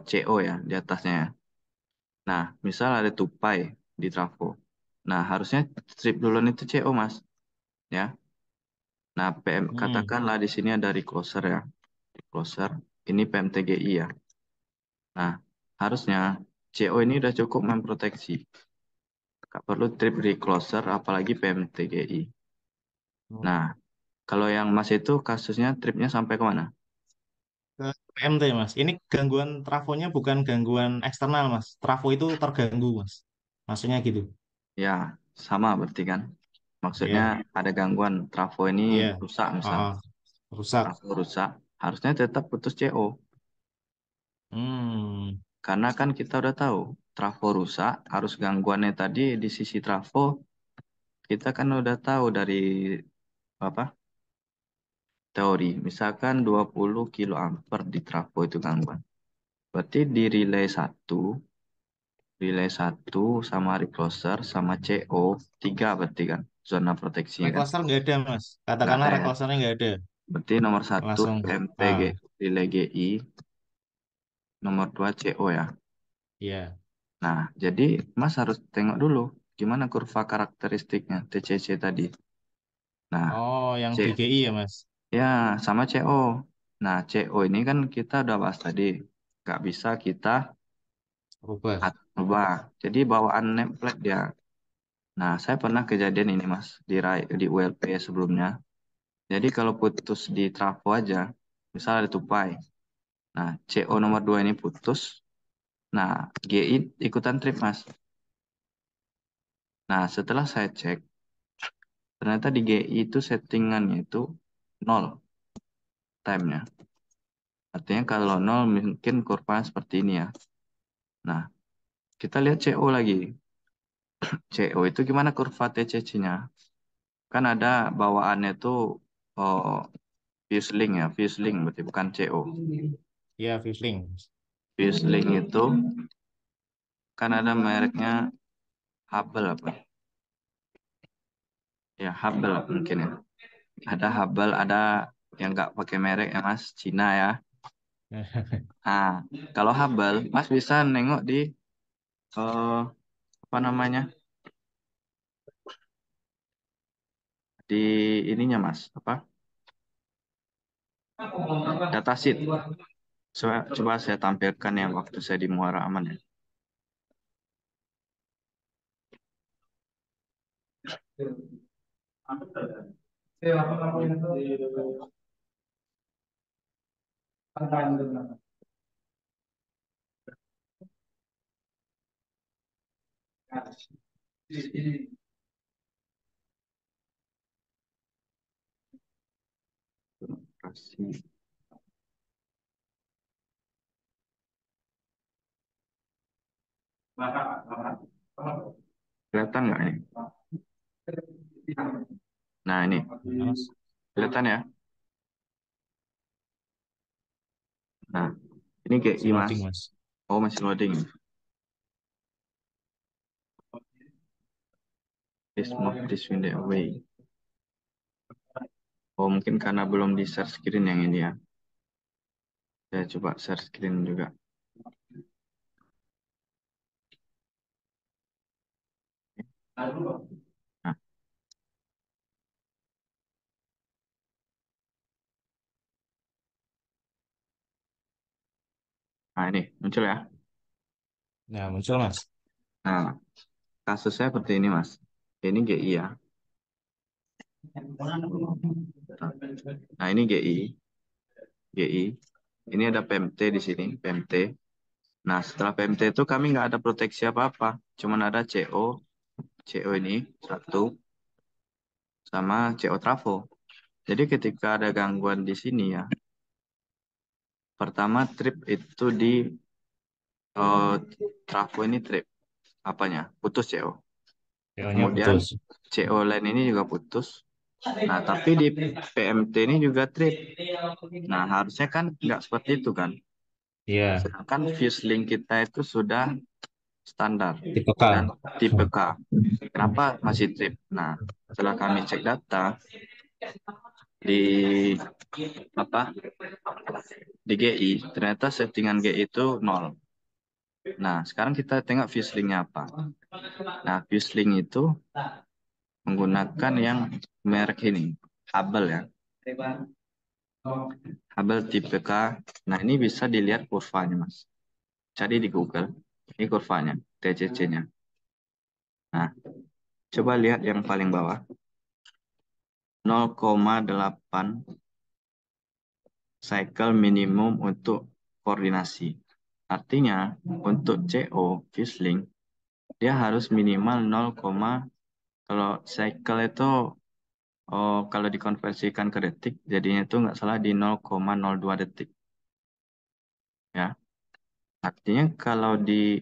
CO ya di atasnya ya. Nah, misal ada tupai di trafo. Nah, harusnya strip duluan itu CO, Mas. Ya. Nah, hmm. katakanlah di sini ada recloser ya. Recloser. Ini PMTGI ya. Nah, harusnya CO ini udah cukup memproteksi. Nggak perlu trip recloser, apalagi PMTGI. Nah, kalau yang Mas itu kasusnya tripnya sampai kemana? Ke PMT Mas. Ini gangguan trafonya bukan gangguan eksternal Mas. Trafo itu terganggu Mas. Maksudnya gitu. Ya, sama berarti kan. Maksudnya Iya, ada gangguan trafo ini iya. rusak Ah, misal. ah. Rusak. Trafo rusak, harusnya tetap putus CO. Hmm. Karena kan kita udah tahu, trafo rusak, harus gangguannya tadi di sisi trafo, kita kan udah tahu dari apa teori. Misalkan 20 kilo ampere di trafo itu gangguan. Berarti di relay satu sama recloser sama CO 3 berarti kan zona proteksinya kan. Recloser nggak ada Mas. Nggak Katakanlah ada ya. reclosernya nggak ada. Berarti nomor satu Langsung. MPG Ah, relay GI, nomor 2 CO ya. iya. Nah, jadi Mas harus tengok dulu gimana kurva karakteristiknya TCC tadi. Nah, Oh, yang C DGI ya Mas. ya sama CO. Nah, CO ini kan kita udah bahas tadi. Nggak bisa kita Rubah. ubah. Jadi bawaan template dia. Nah, saya pernah kejadian ini Mas di ULP sebelumnya. Jadi kalau putus di trafo aja, misal ada tupai. Nah, CO nomor 2 ini putus. Nah, GI ikutan trip Mas. Nah, setelah saya cek, ternyata di GI itu settingannya itu nol time-nya. Artinya kalau nol mungkin kurvanya seperti ini ya. Nah, kita lihat CO lagi. CO itu gimana kurva TCC-nya? Kan ada bawaannya tuh oh, fuse link ya, fuse link berarti bukan CO. Iya, Fusling. Fuse link itu kan ada mereknya Hubble apa? Ya, Hubble mungkin ya. Ada Hubble, ada yang nggak pakai merek ya Mas, Cina ya. Nah, kalau Hubble, Mas bisa nengok di apa namanya? Di ininya Mas, apa? Datasheet. Coba saya tampilkan yang waktu saya di Muara Aman ya. Kasih. Kelihatan nggak ini? Nah ini, Mas. kelihatan ya? Nah, Ini GI, Mas. loading, Mas. Oh, masih loading. Please move this window away. Oh, mungkin karena belum di share screen yang ini ya. Saya coba share screen juga. Nah, ini muncul ya. Nah, muncul, Mas. Nah, kasusnya seperti ini, Mas. Ini GI ya. Nah, ini GI. GI. Ini ada PMT di sini, PMT. Nah, setelah PMT itu kami nggak ada proteksi apa-apa. Cuman ada CO. CO ini satu sama CO trafo. Jadi ketika ada gangguan di sini ya, pertama trip itu di trafo ini trip. Apanya? Putus CO. CO-nya Kemudian putus. CO line ini juga putus. Nah, tapi di PMT ini juga trip. Nah, harusnya kan nggak seperti itu kan. Iya, Sedangkan fuse link kita itu sudah standar tipe K. dan tipe K. Kenapa masih trip? Nah, setelah kami cek data di apa di GI, ternyata settingan GI itu 0. Nah, sekarang kita tengok fuse linknya apa. Nah, fuse link itu menggunakan yang merek ini, Hubble ya. Hubble tipe K. Nah, ini bisa dilihat kurvanya, Mas. Cari di Google. Ini kurvanya, TCC-nya. Nah, coba lihat yang paling bawah. 0,8 cycle minimum untuk koordinasi. Artinya, untuk CO, fuse link, dia harus minimal 0, kalau cycle itu kalau dikonversikan ke detik, jadinya itu nggak salah di 0,02 detik. Ya, artinya kalau di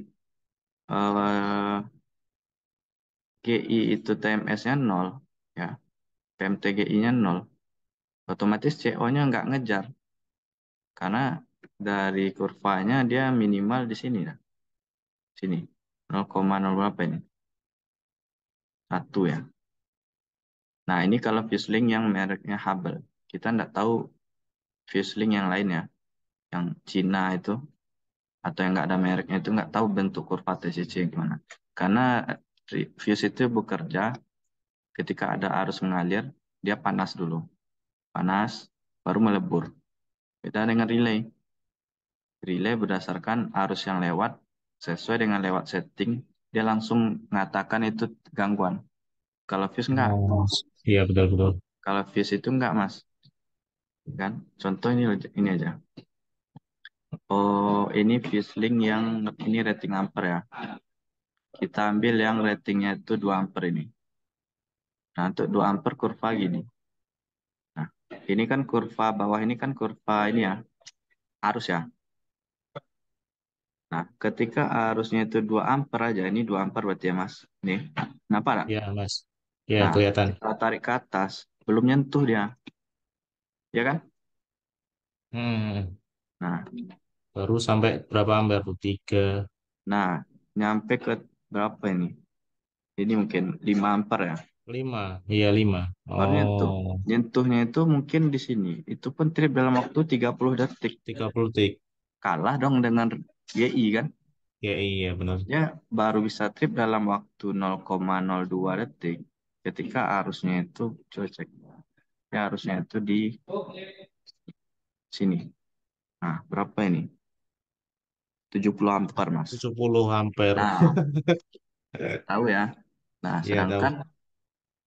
eh, GI itu TMS-nya 0, ya, PMTGI-nya 0, otomatis CO-nya nggak ngejar. Karena dari kurvanya dia minimal di sini. Ya. Sini, 0,0 berapa ini? 1 ya. Nah, ini kalau fuse link yang mereknya Hubble. Kita nggak tahu fuse link yang lainnya. Yang Cina itu, atau yang nggak ada mereknya itu nggak tahu bentuk kurva TCC gimana. Karena fuse itu bekerja ketika ada arus mengalir, dia panas dulu. Panas, baru melebur. Beda dengan relay. Relay berdasarkan arus yang lewat, sesuai dengan lewat setting, dia langsung mengatakan itu gangguan. Kalau fuse enggak. Oh, iya betul-betul. Kalau fuse itu enggak, Mas. Kan? Contoh ini aja. Oh, ini fuse link yang ini rating ampere ya. Kita ambil yang ratingnya itu 2 ampere ini. Nah, untuk 2 ampere kurva gini. Nah, ini kan kurva bawah ini kan kurva ini ya, arus ya. Nah, ketika arusnya itu 2 ampere aja, ini 2 ampere berarti ya, Mas. Nih, kenapa enggak? Iya, Mas. Iya, Nah, kelihatan. kita tarik ke atas, belum nyentuh dia, ya kan? Hmm, Nah, baru sampai berapa ampere tuh? 3, nah, nyampe ke berapa ini? Ini mungkin 5 ampere ya. 5. Iya, 5. Baru nyentuh. Oh, Nyentuhnya itu mungkin di sini. Itu pun trip dalam waktu 30 detik. 30 detik. Kalah dong dengan GI kan? Ya, iya benar. Ya baru bisa trip dalam waktu 0,02 detik. Ketika arusnya itu, coba cek. Ya arusnya itu di sini. Nah, berapa ini? 70 ampere, Mas. 70 ampere. Nah, tahu ya. Nah, Iya, tahu. sedangkan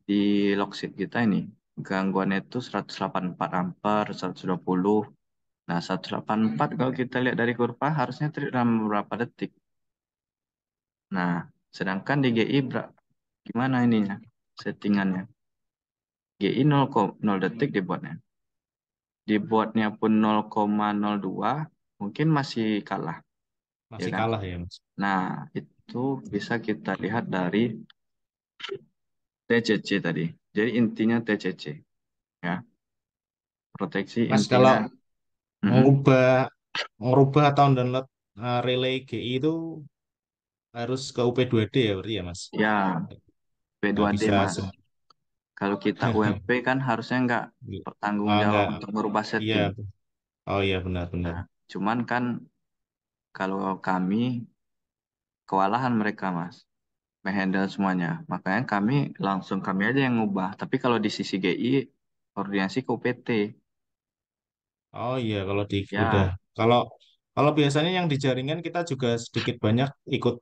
di logsheet kita ini, gangguannya itu 184 ampere, 120. Nah, 184 kalau kita lihat dari kurva harusnya trip dalam beberapa detik. Nah, sedangkan di GI gimana ininya settingannya? GI 0, 0 detik dibuatnya. Dibuatnya pun 0,02 mungkin masih kalah, ya Masih kan? kalah ya, Mas. Nah, itu bisa kita lihat dari TCC tadi. Jadi intinya TCC, ya. Proteksi Mas, kalau intinya. Mhm. mengubah merubah atau download relay GI itu harus ke UP2D ya berarti ya Mas? Ya, Nggak P2D bisa Mas. Kalau kita UMP kan harusnya nggak bertanggung jawab nggak, untuk merubah iya, setting. oh iya benar-benar. Nah, cuman kan kalau kami kewalahan mereka Mas menghandle semuanya. Makanya kami aja yang ngubah. Tapi kalau di sisi GI koordinasi ke UPT. Oh iya kalau di udah Ya, kalau kalau biasanya yang di jaringan kita juga sedikit banyak ikut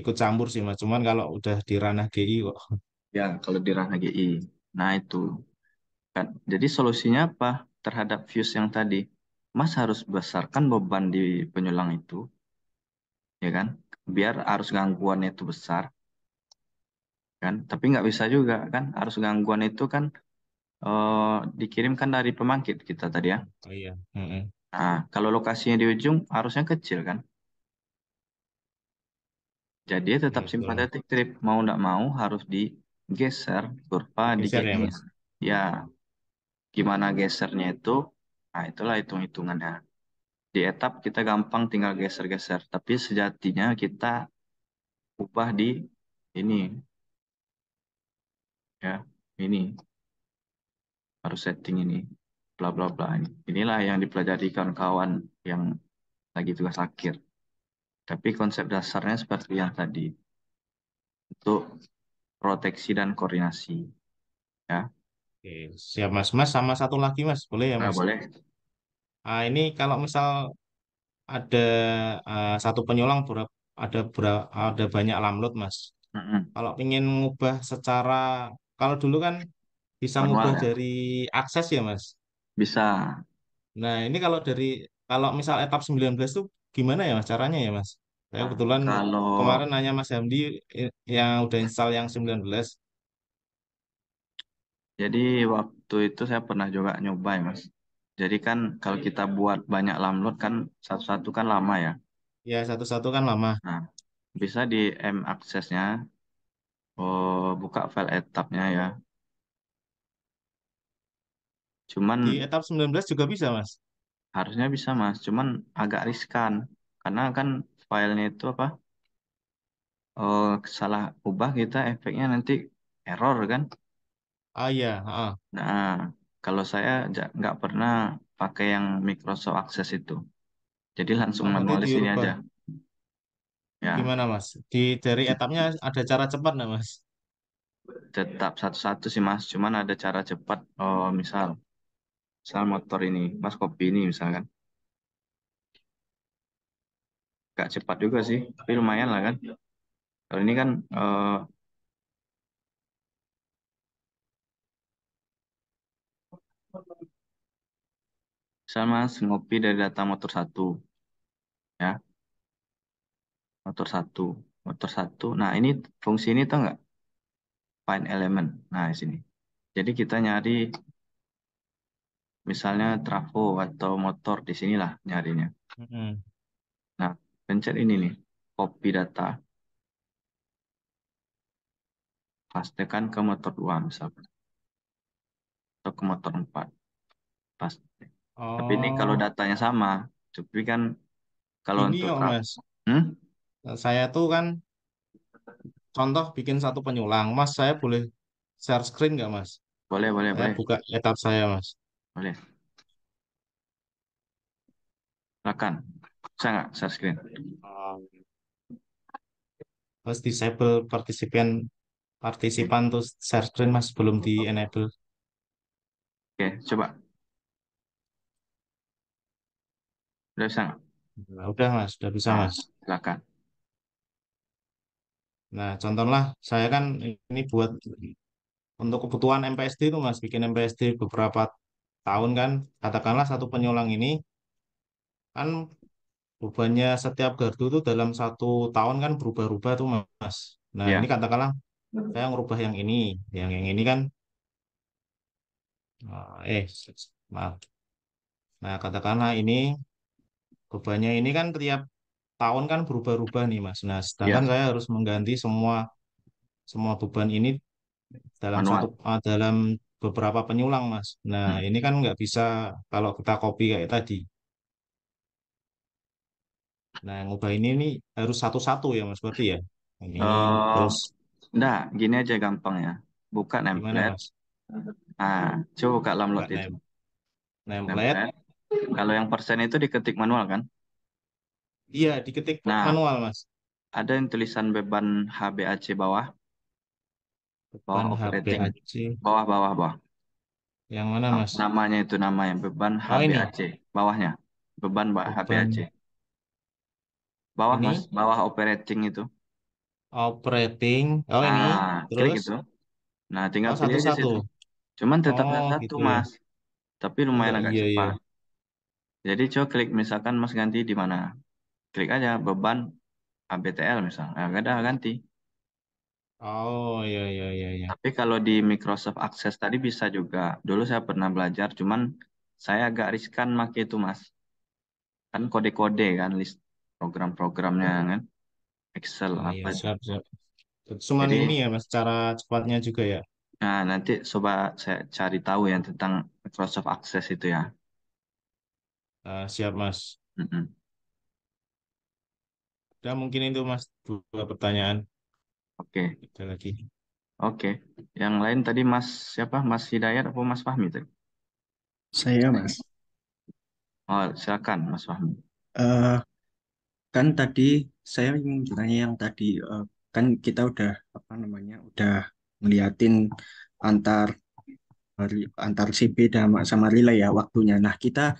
ikut campur sih Mas. Cuman kalau udah di ranah GI kok. ya kalau di ranah GI. Nah, itu kan. Jadi solusinya apa terhadap fuse yang tadi? Mas harus besarkan beban di penyulang itu, ya kan? Biar arus gangguannya itu besar, kan? Tapi nggak bisa juga kan? Arus gangguan itu kan dikirimkan dari pembangkit kita tadi ya. Oh iya. Mm-mm. Nah, kalau lokasinya di ujung, arusnya kecil kan? Jadi tetap Iya betul Mas. simpatetik trip. Mau nggak mau harus digeser kurva di Geser ya GI-nya. Mas. Ya, gimana gesernya itu? Nah, itulah hitung-hitungannya. Di etap kita gampang tinggal geser-geser, tapi sejatinya kita ubah di ini ya, ini harus setting ini, bla bla bla ini. Inilah yang dipelajari kawan-kawan yang lagi tugas akhir. Tapi konsep dasarnya seperti yang tadi, untuk proteksi dan koordinasi ya. Oke, siap Mas. Mas sama satu lagi Mas, boleh ya Nah, Mas? boleh. Ini kalau misal ada satu penyulang ada banyak lamlot Mas. Mm-mm. Kalau ingin ngubah secara kalau dulu kan bisa Manual ngubah ya, dari akses ya Mas. bisa. Nah, ini kalau misal etap 19 tuh gimana ya Mas caranya ya Mas? Saya Nah, kebetulan kalau kemarin nanya Mas Hamdi yang udah install yang 19. jadi waktu itu saya pernah juga nyoba ya Mas. Jadi kan kalau kita buat banyak download kan satu-satu kan lama ya. Ya satu-satu kan lama. Nah, bisa di M aksesnya, buka file etapnya ya. Cuman Di etap 19 juga bisa Mas. harusnya bisa Mas, cuman agak riskan karena kan filenya itu apa? Salah ubah kita efeknya nanti error kan. Ah iya, ah. Nah, kalau saya nggak pernah pakai yang Microsoft Access itu. Jadi langsung Oh, berarti manual di sini dirubah. aja. Ya, Gimana Mas? Dari etapnya ada cara cepat nggak Mas? tetap satu-satu sih Mas. Cuman ada cara cepat. Misal motor ini, Mas copy ini misalkan. Gak cepat juga sih, tapi lumayan lah kan. Kalau ini kan, misal Mas ngopi dari data motor satu, ya, motor satu, motor satu. Nah ini fungsi ini tuh nggak find element. Nah di sini. Jadi kita nyari misalnya trafo atau motor di sinilah nyarinya. Mm-mm. Nah pencet ini nih, copy data, pastekan ke motor 2 misalkan, atau ke motor 4. Paste. Tapi ini kalau Oh, datanya sama, tapi kan kalau gini untuk kok trafo, Mas. hmm? Saya tuh kan contoh bikin satu penyulang. Mas, saya boleh share screen nggak Mas? Boleh, boleh, Saya boleh, buka etap saya Mas. boleh. Silakan. Bisa nggak share screen? Oh. Terus disable Oke, partisipan tuh share screen Mas belum di enable. oke, coba. Udah bisa nggak? Nah, udah Mas, udah bisa Nah, Mas. silakan. Nah, contohlah saya kan ini buat untuk kebutuhan MPSD itu Mas, bikin MPSD beberapa tahun kan. Katakanlah satu penyulang ini kan bebannya setiap gardu itu dalam 1 tahun kan berubah-ubah tuh Mas. Nah, ini Ya. katakanlah saya ngerubah yang ini kan maaf. Nah, katakanlah ini bebannya ini kan tiap tahun kan berubah-ubah nih Mas. Nah, sedangkan Ya, saya harus mengganti semua semua beban ini manual. dalam beberapa penyulang Mas. Nah, Hmm. ini kan nggak bisa kalau kita copy kayak tadi. Nah, ngubah ini harus satu-satu ya Mas berarti ya. Ini Eh, terus enggak, gini aja gampang ya. Buka gimana template. Mas? Nah, coba buka Lamlot Buka itu. template. Template. Kalau yang persen itu diketik manual kan? Iya, diketik Nah, manual Mas. ada yang tulisan beban HBAC bawah, bawah Beban operating. HBAC. Bawah, bawah, bawah. Yang mana Mas? Namanya itu namanya beban Oh ini, HBAC. Bawahnya. Beban HBAC. beban Bawah mas, ini bawah operating itu. operating. Oh ini, Klik terus itu. Nah, tinggal oh pilih aja satu-satu. situ. Cuman tetap Oh ada satu gitu ya. mas, tapi Oh lumayan agak iya iya. cepat. Jadi coba klik misalkan mas ganti di mana. Klik aja beban ABTL misalnya. Nah, ada ganti. Oh iya iya iya iya. Tapi kalau di Microsoft Access tadi bisa juga. Dulu saya pernah belajar, cuman saya agak riskan pakai itu mas. Kan kode-kode kan list program-programnya kan. Excel Oh iya apa itu. siap siap. Cuman ini Jadi ya Mas cara cepatnya juga ya. nah, nanti coba saya cari tahu ya tentang Microsoft Access itu ya. Siap Mas. Mm-mm. Udah mungkin itu Mas dua pertanyaan. Oke, Ada lagi. oke. Yang lain tadi Mas siapa? Mas Hidayat atau Mas Fahmi tadi? Saya Mas. Oh, silakan Mas Fahmi. Eh, kan tadi saya ingin bertanya yang tadi kan kita udah apa namanya udah ngeliatin antar antar CB sama relay ya waktunya. Nah kita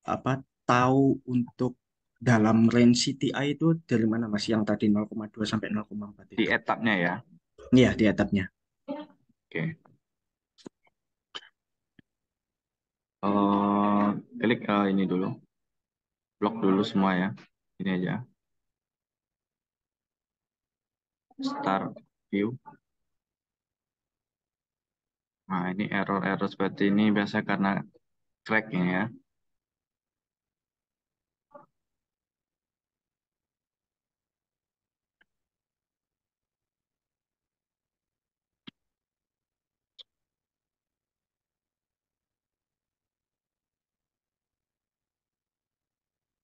apa tahu untuk dalam range CTI itu dari mana Mas yang tadi 0,2 sampai 0,4 Di itu? etapnya ya. Iya di etapnya. Oke. Eh, klik ini dulu. Blok dulu semua ya. Ini aja. Start view. Nah, ini error-error seperti ini biasa karena cracknya ya.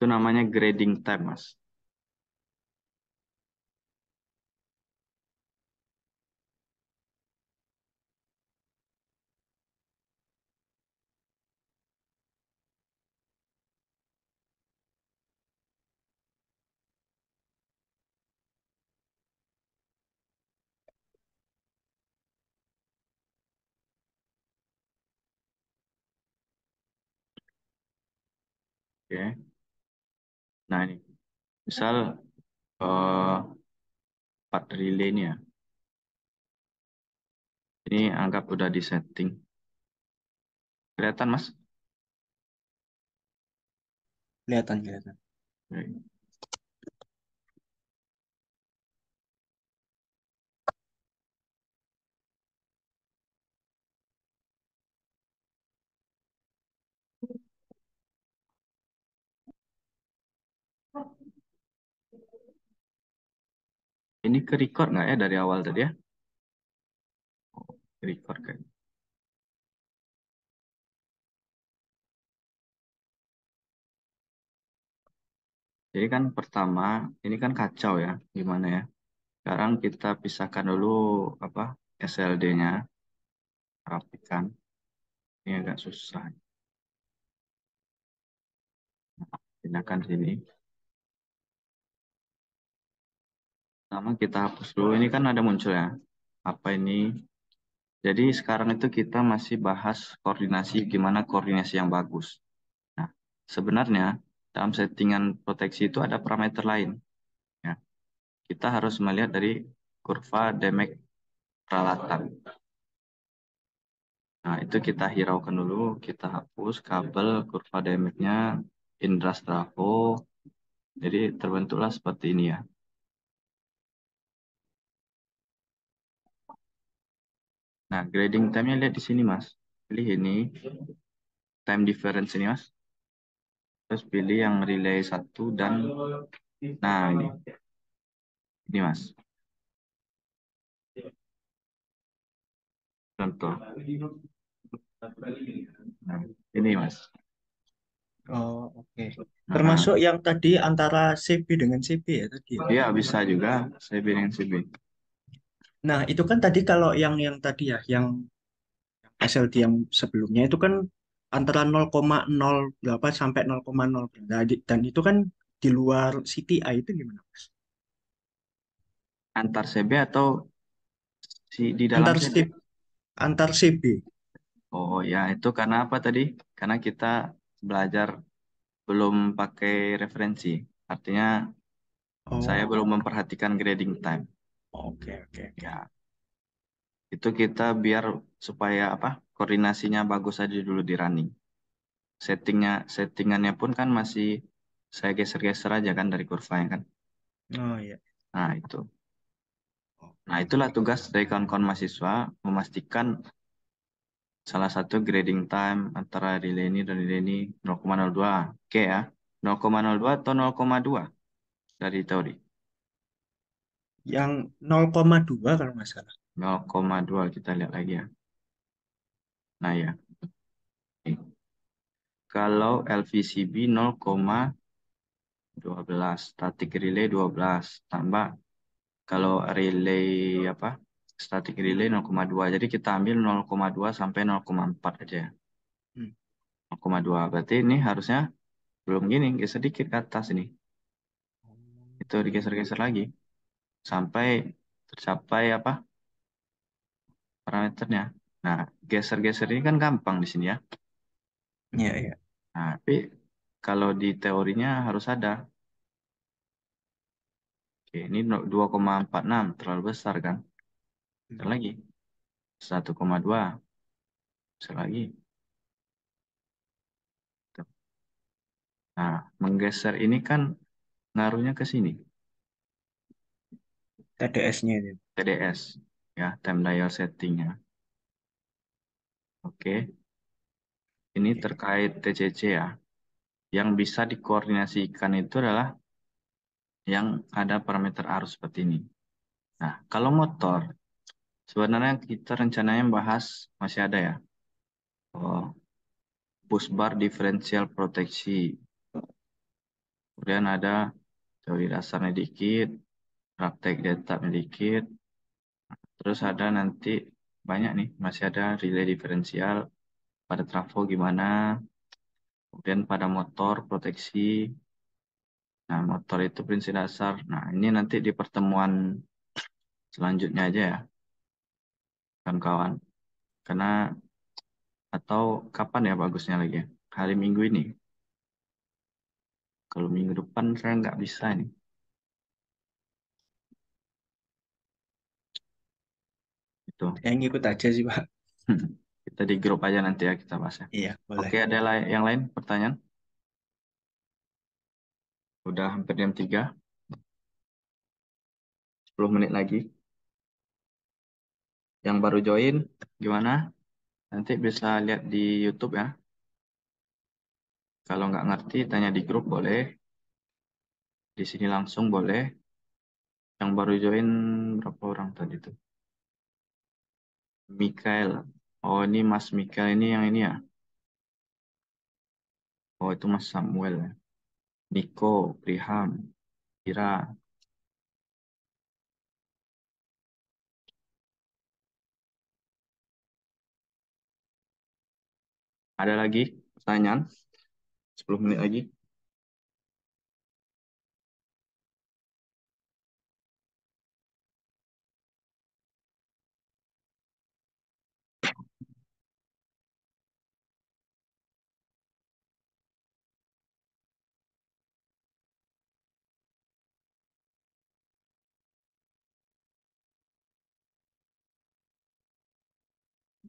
Itu namanya grading time, Mas. Oke. Nah, ini. Misal part relay ini ya. Ini anggap udah di setting. Kelihatan, Mas? Kelihatan kelihatan. Oke. Ini ke record nggak ya dari awal tadi ya? Record kan. Jadi kan pertama, ini kan kacau ya, gimana ya? Sekarang kita pisahkan dulu apa SLD-nya, rapikan. Ini agak susah. Pindahkan sini. Pertama kita hapus dulu. Ini kan ada muncul ya. Apa ini? Jadi sekarang itu kita masih bahas koordinasi, gimana koordinasi yang bagus. Nah, sebenarnya dalam settingan proteksi itu ada parameter lain. Ya. Kita harus melihat dari kurva damage peralatan. Nah, itu kita hiraukan dulu, kita hapus kabel kurva damage-nya, Indra Stravo. Jadi terbentuklah seperti ini ya. Nah, grading time-nya lihat di sini, Mas. Pilih ini, time difference ini, Mas. Terus pilih yang relay satu dan nah ini Mas. Contoh. Nah, ini Mas. Oh, oke. Nah, Termasuk yang tadi antara CB dengan CB ya tadi ya. iya bisa juga CB dengan CB. Nah, itu kan tadi kalau yang tadi ya, yang SLD yang sebelumnya itu kan antara 0,0 berapa sampai 0,0 berapa. Dan itu kan di luar CTI itu gimana, Mas? Antar CB atau di dalam Antar CB? CB, antar CB. Oh ya, itu karena apa tadi? Karena kita belajar belum pakai referensi. Artinya saya Oh, belum memperhatikan grading time. oke, oke, oke. Ya, itu kita biar supaya apa? Koordinasinya bagus aja dulu di running. Settingannya pun kan masih saya geser-geser aja kan dari kurvanya kan. Oh iya. Nah, itu. Nah, Oke. itulah tugas dari kawan-kawan mahasiswa memastikan salah satu grading time antara relay ini dan relay ini 0,02. Oke ya. 0,02 atau 0,2 dari teori. Yang 0,2 kalau nggak salah. 0,2 kita lihat lagi ya. Nah ya. Kalau LVCB 0,12, static relay 12, tambah kalau relay apa? Static relay 0,2. Jadi kita ambil 0,2 sampai 0,4 aja ya. Hmm. 0,2. Berarti ini harusnya belum gini, geser dikit ke atas ini. Itu digeser-geser lagi sampai tercapai apa? Parameternya. Nah, geser-geser ini kan gampang di sini ya. Iya, iya. Nah, tapi kalau di teorinya harus ada. Oke, ini 2,46 terlalu besar kan? Hmm. Besar lagi. 1,2 besar lagi. Tuh. Nah, menggeser ini kan ngaruhnya ke sini. TDS-nya itu. TDS. Ya, time dial settingnya. Oke, ini Oke. terkait TCC ya. Yang bisa dikoordinasikan itu adalah yang ada parameter arus seperti ini. Nah, kalau motor, sebenarnya kita rencananya bahas masih ada ya. Oh, bus bar diferensial proteksi. Kemudian ada teori dasarnya dikit, praktek datanya dikit. Terus ada nanti banyak nih, masih ada relay diferensial pada trafo gimana. Kemudian pada motor proteksi. Nah, motor itu prinsip dasar. Nah, ini nanti di pertemuan selanjutnya aja ya, kawan-kawan. Karena atau kapan ya bagusnya lagi ya? Hari Minggu ini. Kalau minggu depan saya nggak bisa nih. Itu. Yang ngikut aja sih, Pak. Kita di grup aja nanti ya kita bahas ya. Iya, boleh. Oke, ada yang lain pertanyaan? Udah hampir jam 3, 10 menit lagi. Yang baru join, gimana? Nanti bisa lihat di YouTube ya. Kalau nggak ngerti, tanya di grup boleh. Di sini langsung boleh. Yang baru join berapa orang tadi tuh? Mikael. Oh, ini Mas Mikael ini yang ini ya. Oh, itu Mas Samuel ya. Niko, Priham, Ira. Ada lagi pertanyaan? 10 menit lagi.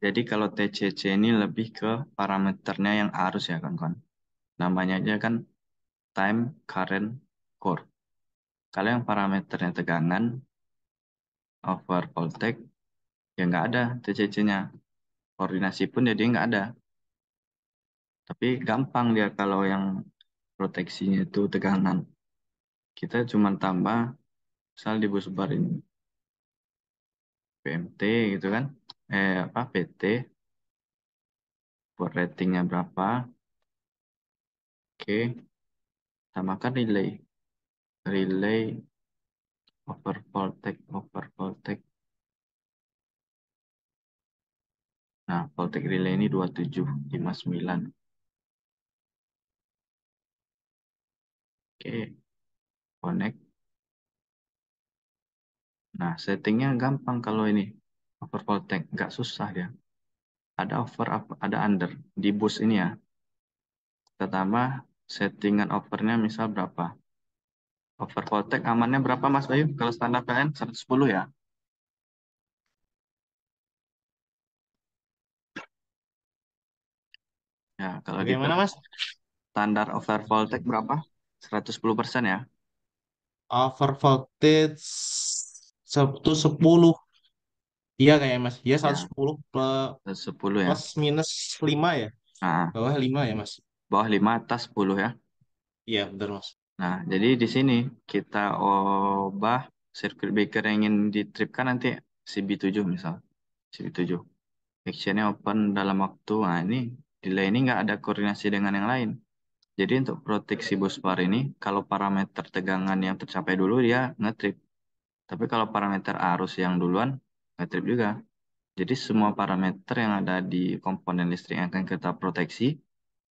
Jadi kalau TCC ini lebih ke parameternya yang arus ya kawan-kawan. Namanya aja kan time current core. Kalau yang parameternya tegangan over voltage ya nggak ada TCC-nya. Koordinasi pun jadi nggak ada. Tapi gampang dia kalau yang proteksinya itu tegangan. Kita cuma tambah misal di bus bar ini PMT gitu kan. Apa PT buat ratingnya berapa. Oke, tambahkan relay. Relay over voltage. Nah, voltage relay ini 2759. Oke, connect. Nah, settingnya gampang kalau ini. Over voltage, nggak susah dia. Ada over, ada under. Di bus ini ya. Kita tambah settingan overnya misal berapa. Over voltage amannya berapa Mas Bayu? Kalau standar PLN 110 ya? Ya, kalau di Bagaimana Mas? standar over voltage berapa? 110% ya? Over voltage 110. Iya kayaknya Mas. Iya Ya, 110 110 ya. plus minus 5 ya. Nah, Bawah 5 ya Mas. bawah 5 atas 10 ya. Iya benar Mas. Nah, jadi di sini kita ubah circuit breaker yang ingin ditripkan nanti CB7 misal. CB7. Actionnya open dalam waktu. Nah, ini delay ini nggak ada koordinasi dengan yang lain. Jadi untuk proteksi busbar ini, kalau parameter tegangan yang tercapai dulu dia ngetrip. Tapi kalau parameter arus yang duluan ngetrip juga. Jadi semua parameter yang ada di komponen listrik yang akan kita proteksi,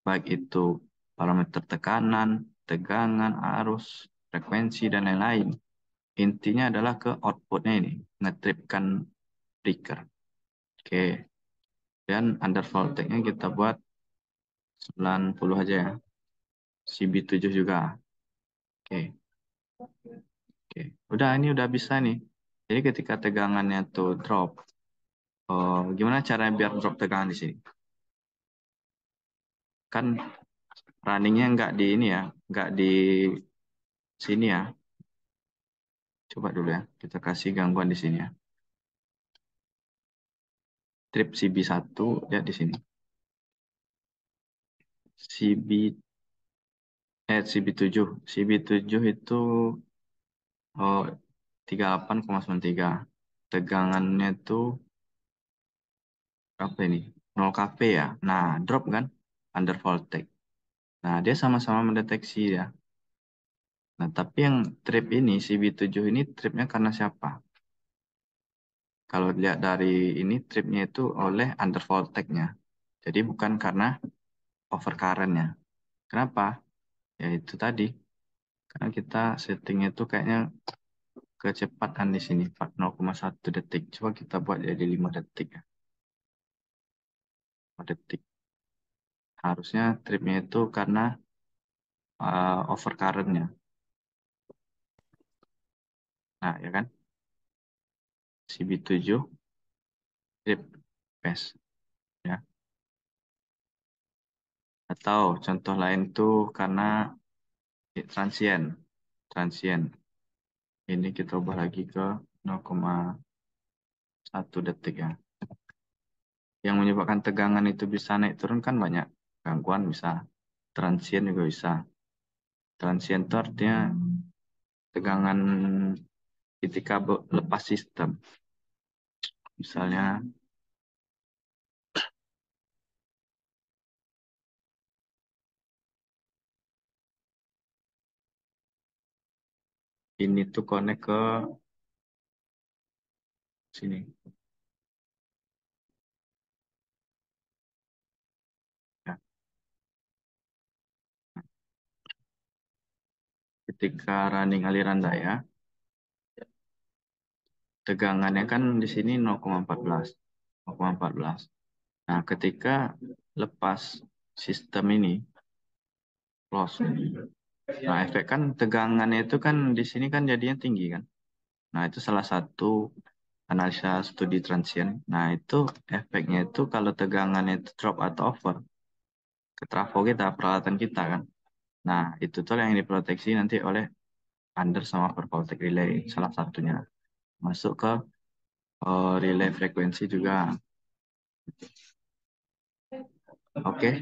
baik itu parameter tekanan, tegangan, arus, frekuensi, dan lain-lain. Intinya adalah ke outputnya ini, ngetripkan breaker. Oke, dan under voltage-nya kita buat 90 aja ya. CB7 juga. Oke, oke. Udah, ini udah bisa nih. Jadi ketika tegangannya tuh drop, gimana caranya biar drop tegangan di sini? Kan runningnya nggak di ini ya, nggak di sini ya. Coba dulu ya, kita kasih gangguan di sini ya. Trip CB1, lihat di sini. CB, CB7. CB7 itu oh, 38,93. Tegangannya itu berapa ini? 0 kV ya. Nah, drop kan? Under voltage. Nah, dia sama-sama mendeteksi ya. Nah, tapi yang trip ini, CB7 ini tripnya karena siapa? Kalau lihat dari ini, tripnya itu oleh under voltage-nya. Jadi bukan karena over current-nya. Kenapa? Ya itu tadi. Karena kita settingnya itu kayaknya kecepatan di sini 0,1 detik. Coba kita buat jadi 5 detik ya. 5 detik. Harusnya tripnya itu karena over current-nya. Nah, ya kan? CB7 trip fast ya. Atau contoh lain tuh karena transient. Transient. Ini kita ubah lagi ke 0,1 detik ya. Yang menyebabkan tegangan itu bisa naik turun kan banyak. Gangguan bisa. Transient juga bisa. Transient itu artinya tegangan ketika lepas sistem. Misalnya ini tuh connect ke sini. Ya. Ketika running aliran daya, tegangannya kan di sini 0,14. 0,14. Nah, ketika lepas sistem ini, close. Nah, efek kan tegangannya itu kan di sini kan jadinya tinggi kan. Nah, itu salah satu analisa studi transient. Nah, itu efeknya itu kalau tegangannya itu drop atau over ke trafo kita, peralatan kita kan. Nah, itu tuh yang diproteksi nanti oleh under sama over voltage relay salah satunya. Masuk ke relay frekuensi juga. Oke,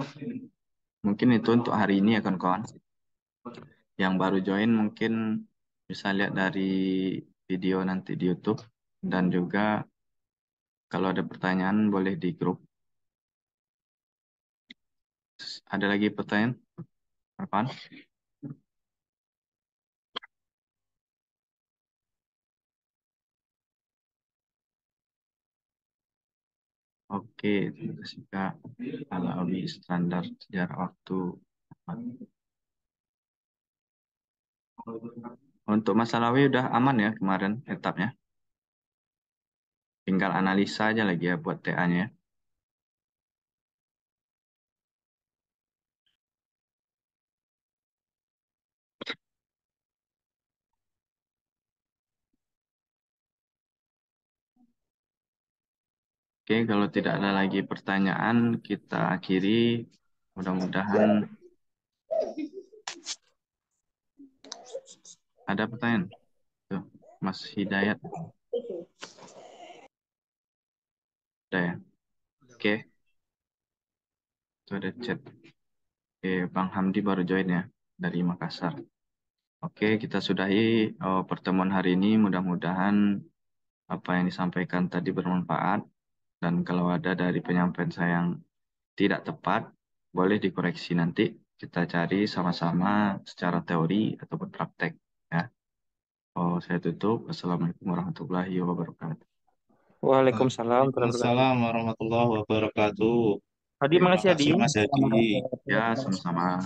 mungkin itu untuk hari ini ya kawan-kawan. Yang baru join mungkin bisa lihat dari video nanti di YouTube. Dan juga kalau ada pertanyaan boleh di grup. Ada lagi pertanyaan? Apaan? Oke, terima kasih Kak. Alawi standar sejarah waktu. Untuk Mas Alawi udah aman ya kemarin etapnya. Tinggal analisa aja lagi ya buat TA-nya. Oke, kalau tidak ada lagi pertanyaan, kita akhiri. Mudah-mudahan ada pertanyaan. Tuh, Mas Hidayat. Ada ya? Oke, itu ada chat. Oke, Bang Hamdi baru join ya dari Makassar. Oke, kita sudahi pertemuan hari ini. Mudah-mudahan apa yang disampaikan tadi bermanfaat. Dan kalau ada dari penyampaian saya yang tidak tepat, boleh dikoreksi nanti. Kita cari sama-sama secara teori ataupun praktek. Ya. Oh, saya tutup. Assalamualaikum warahmatullahi wabarakatuh. Waalaikumsalam warahmatullahi wabarakatuh. Waalaikumsalam warahmatullahi wabarakatuh. Hadi, Terima makasih Hadi. kasih Mas Hadi. Ya, sama-sama.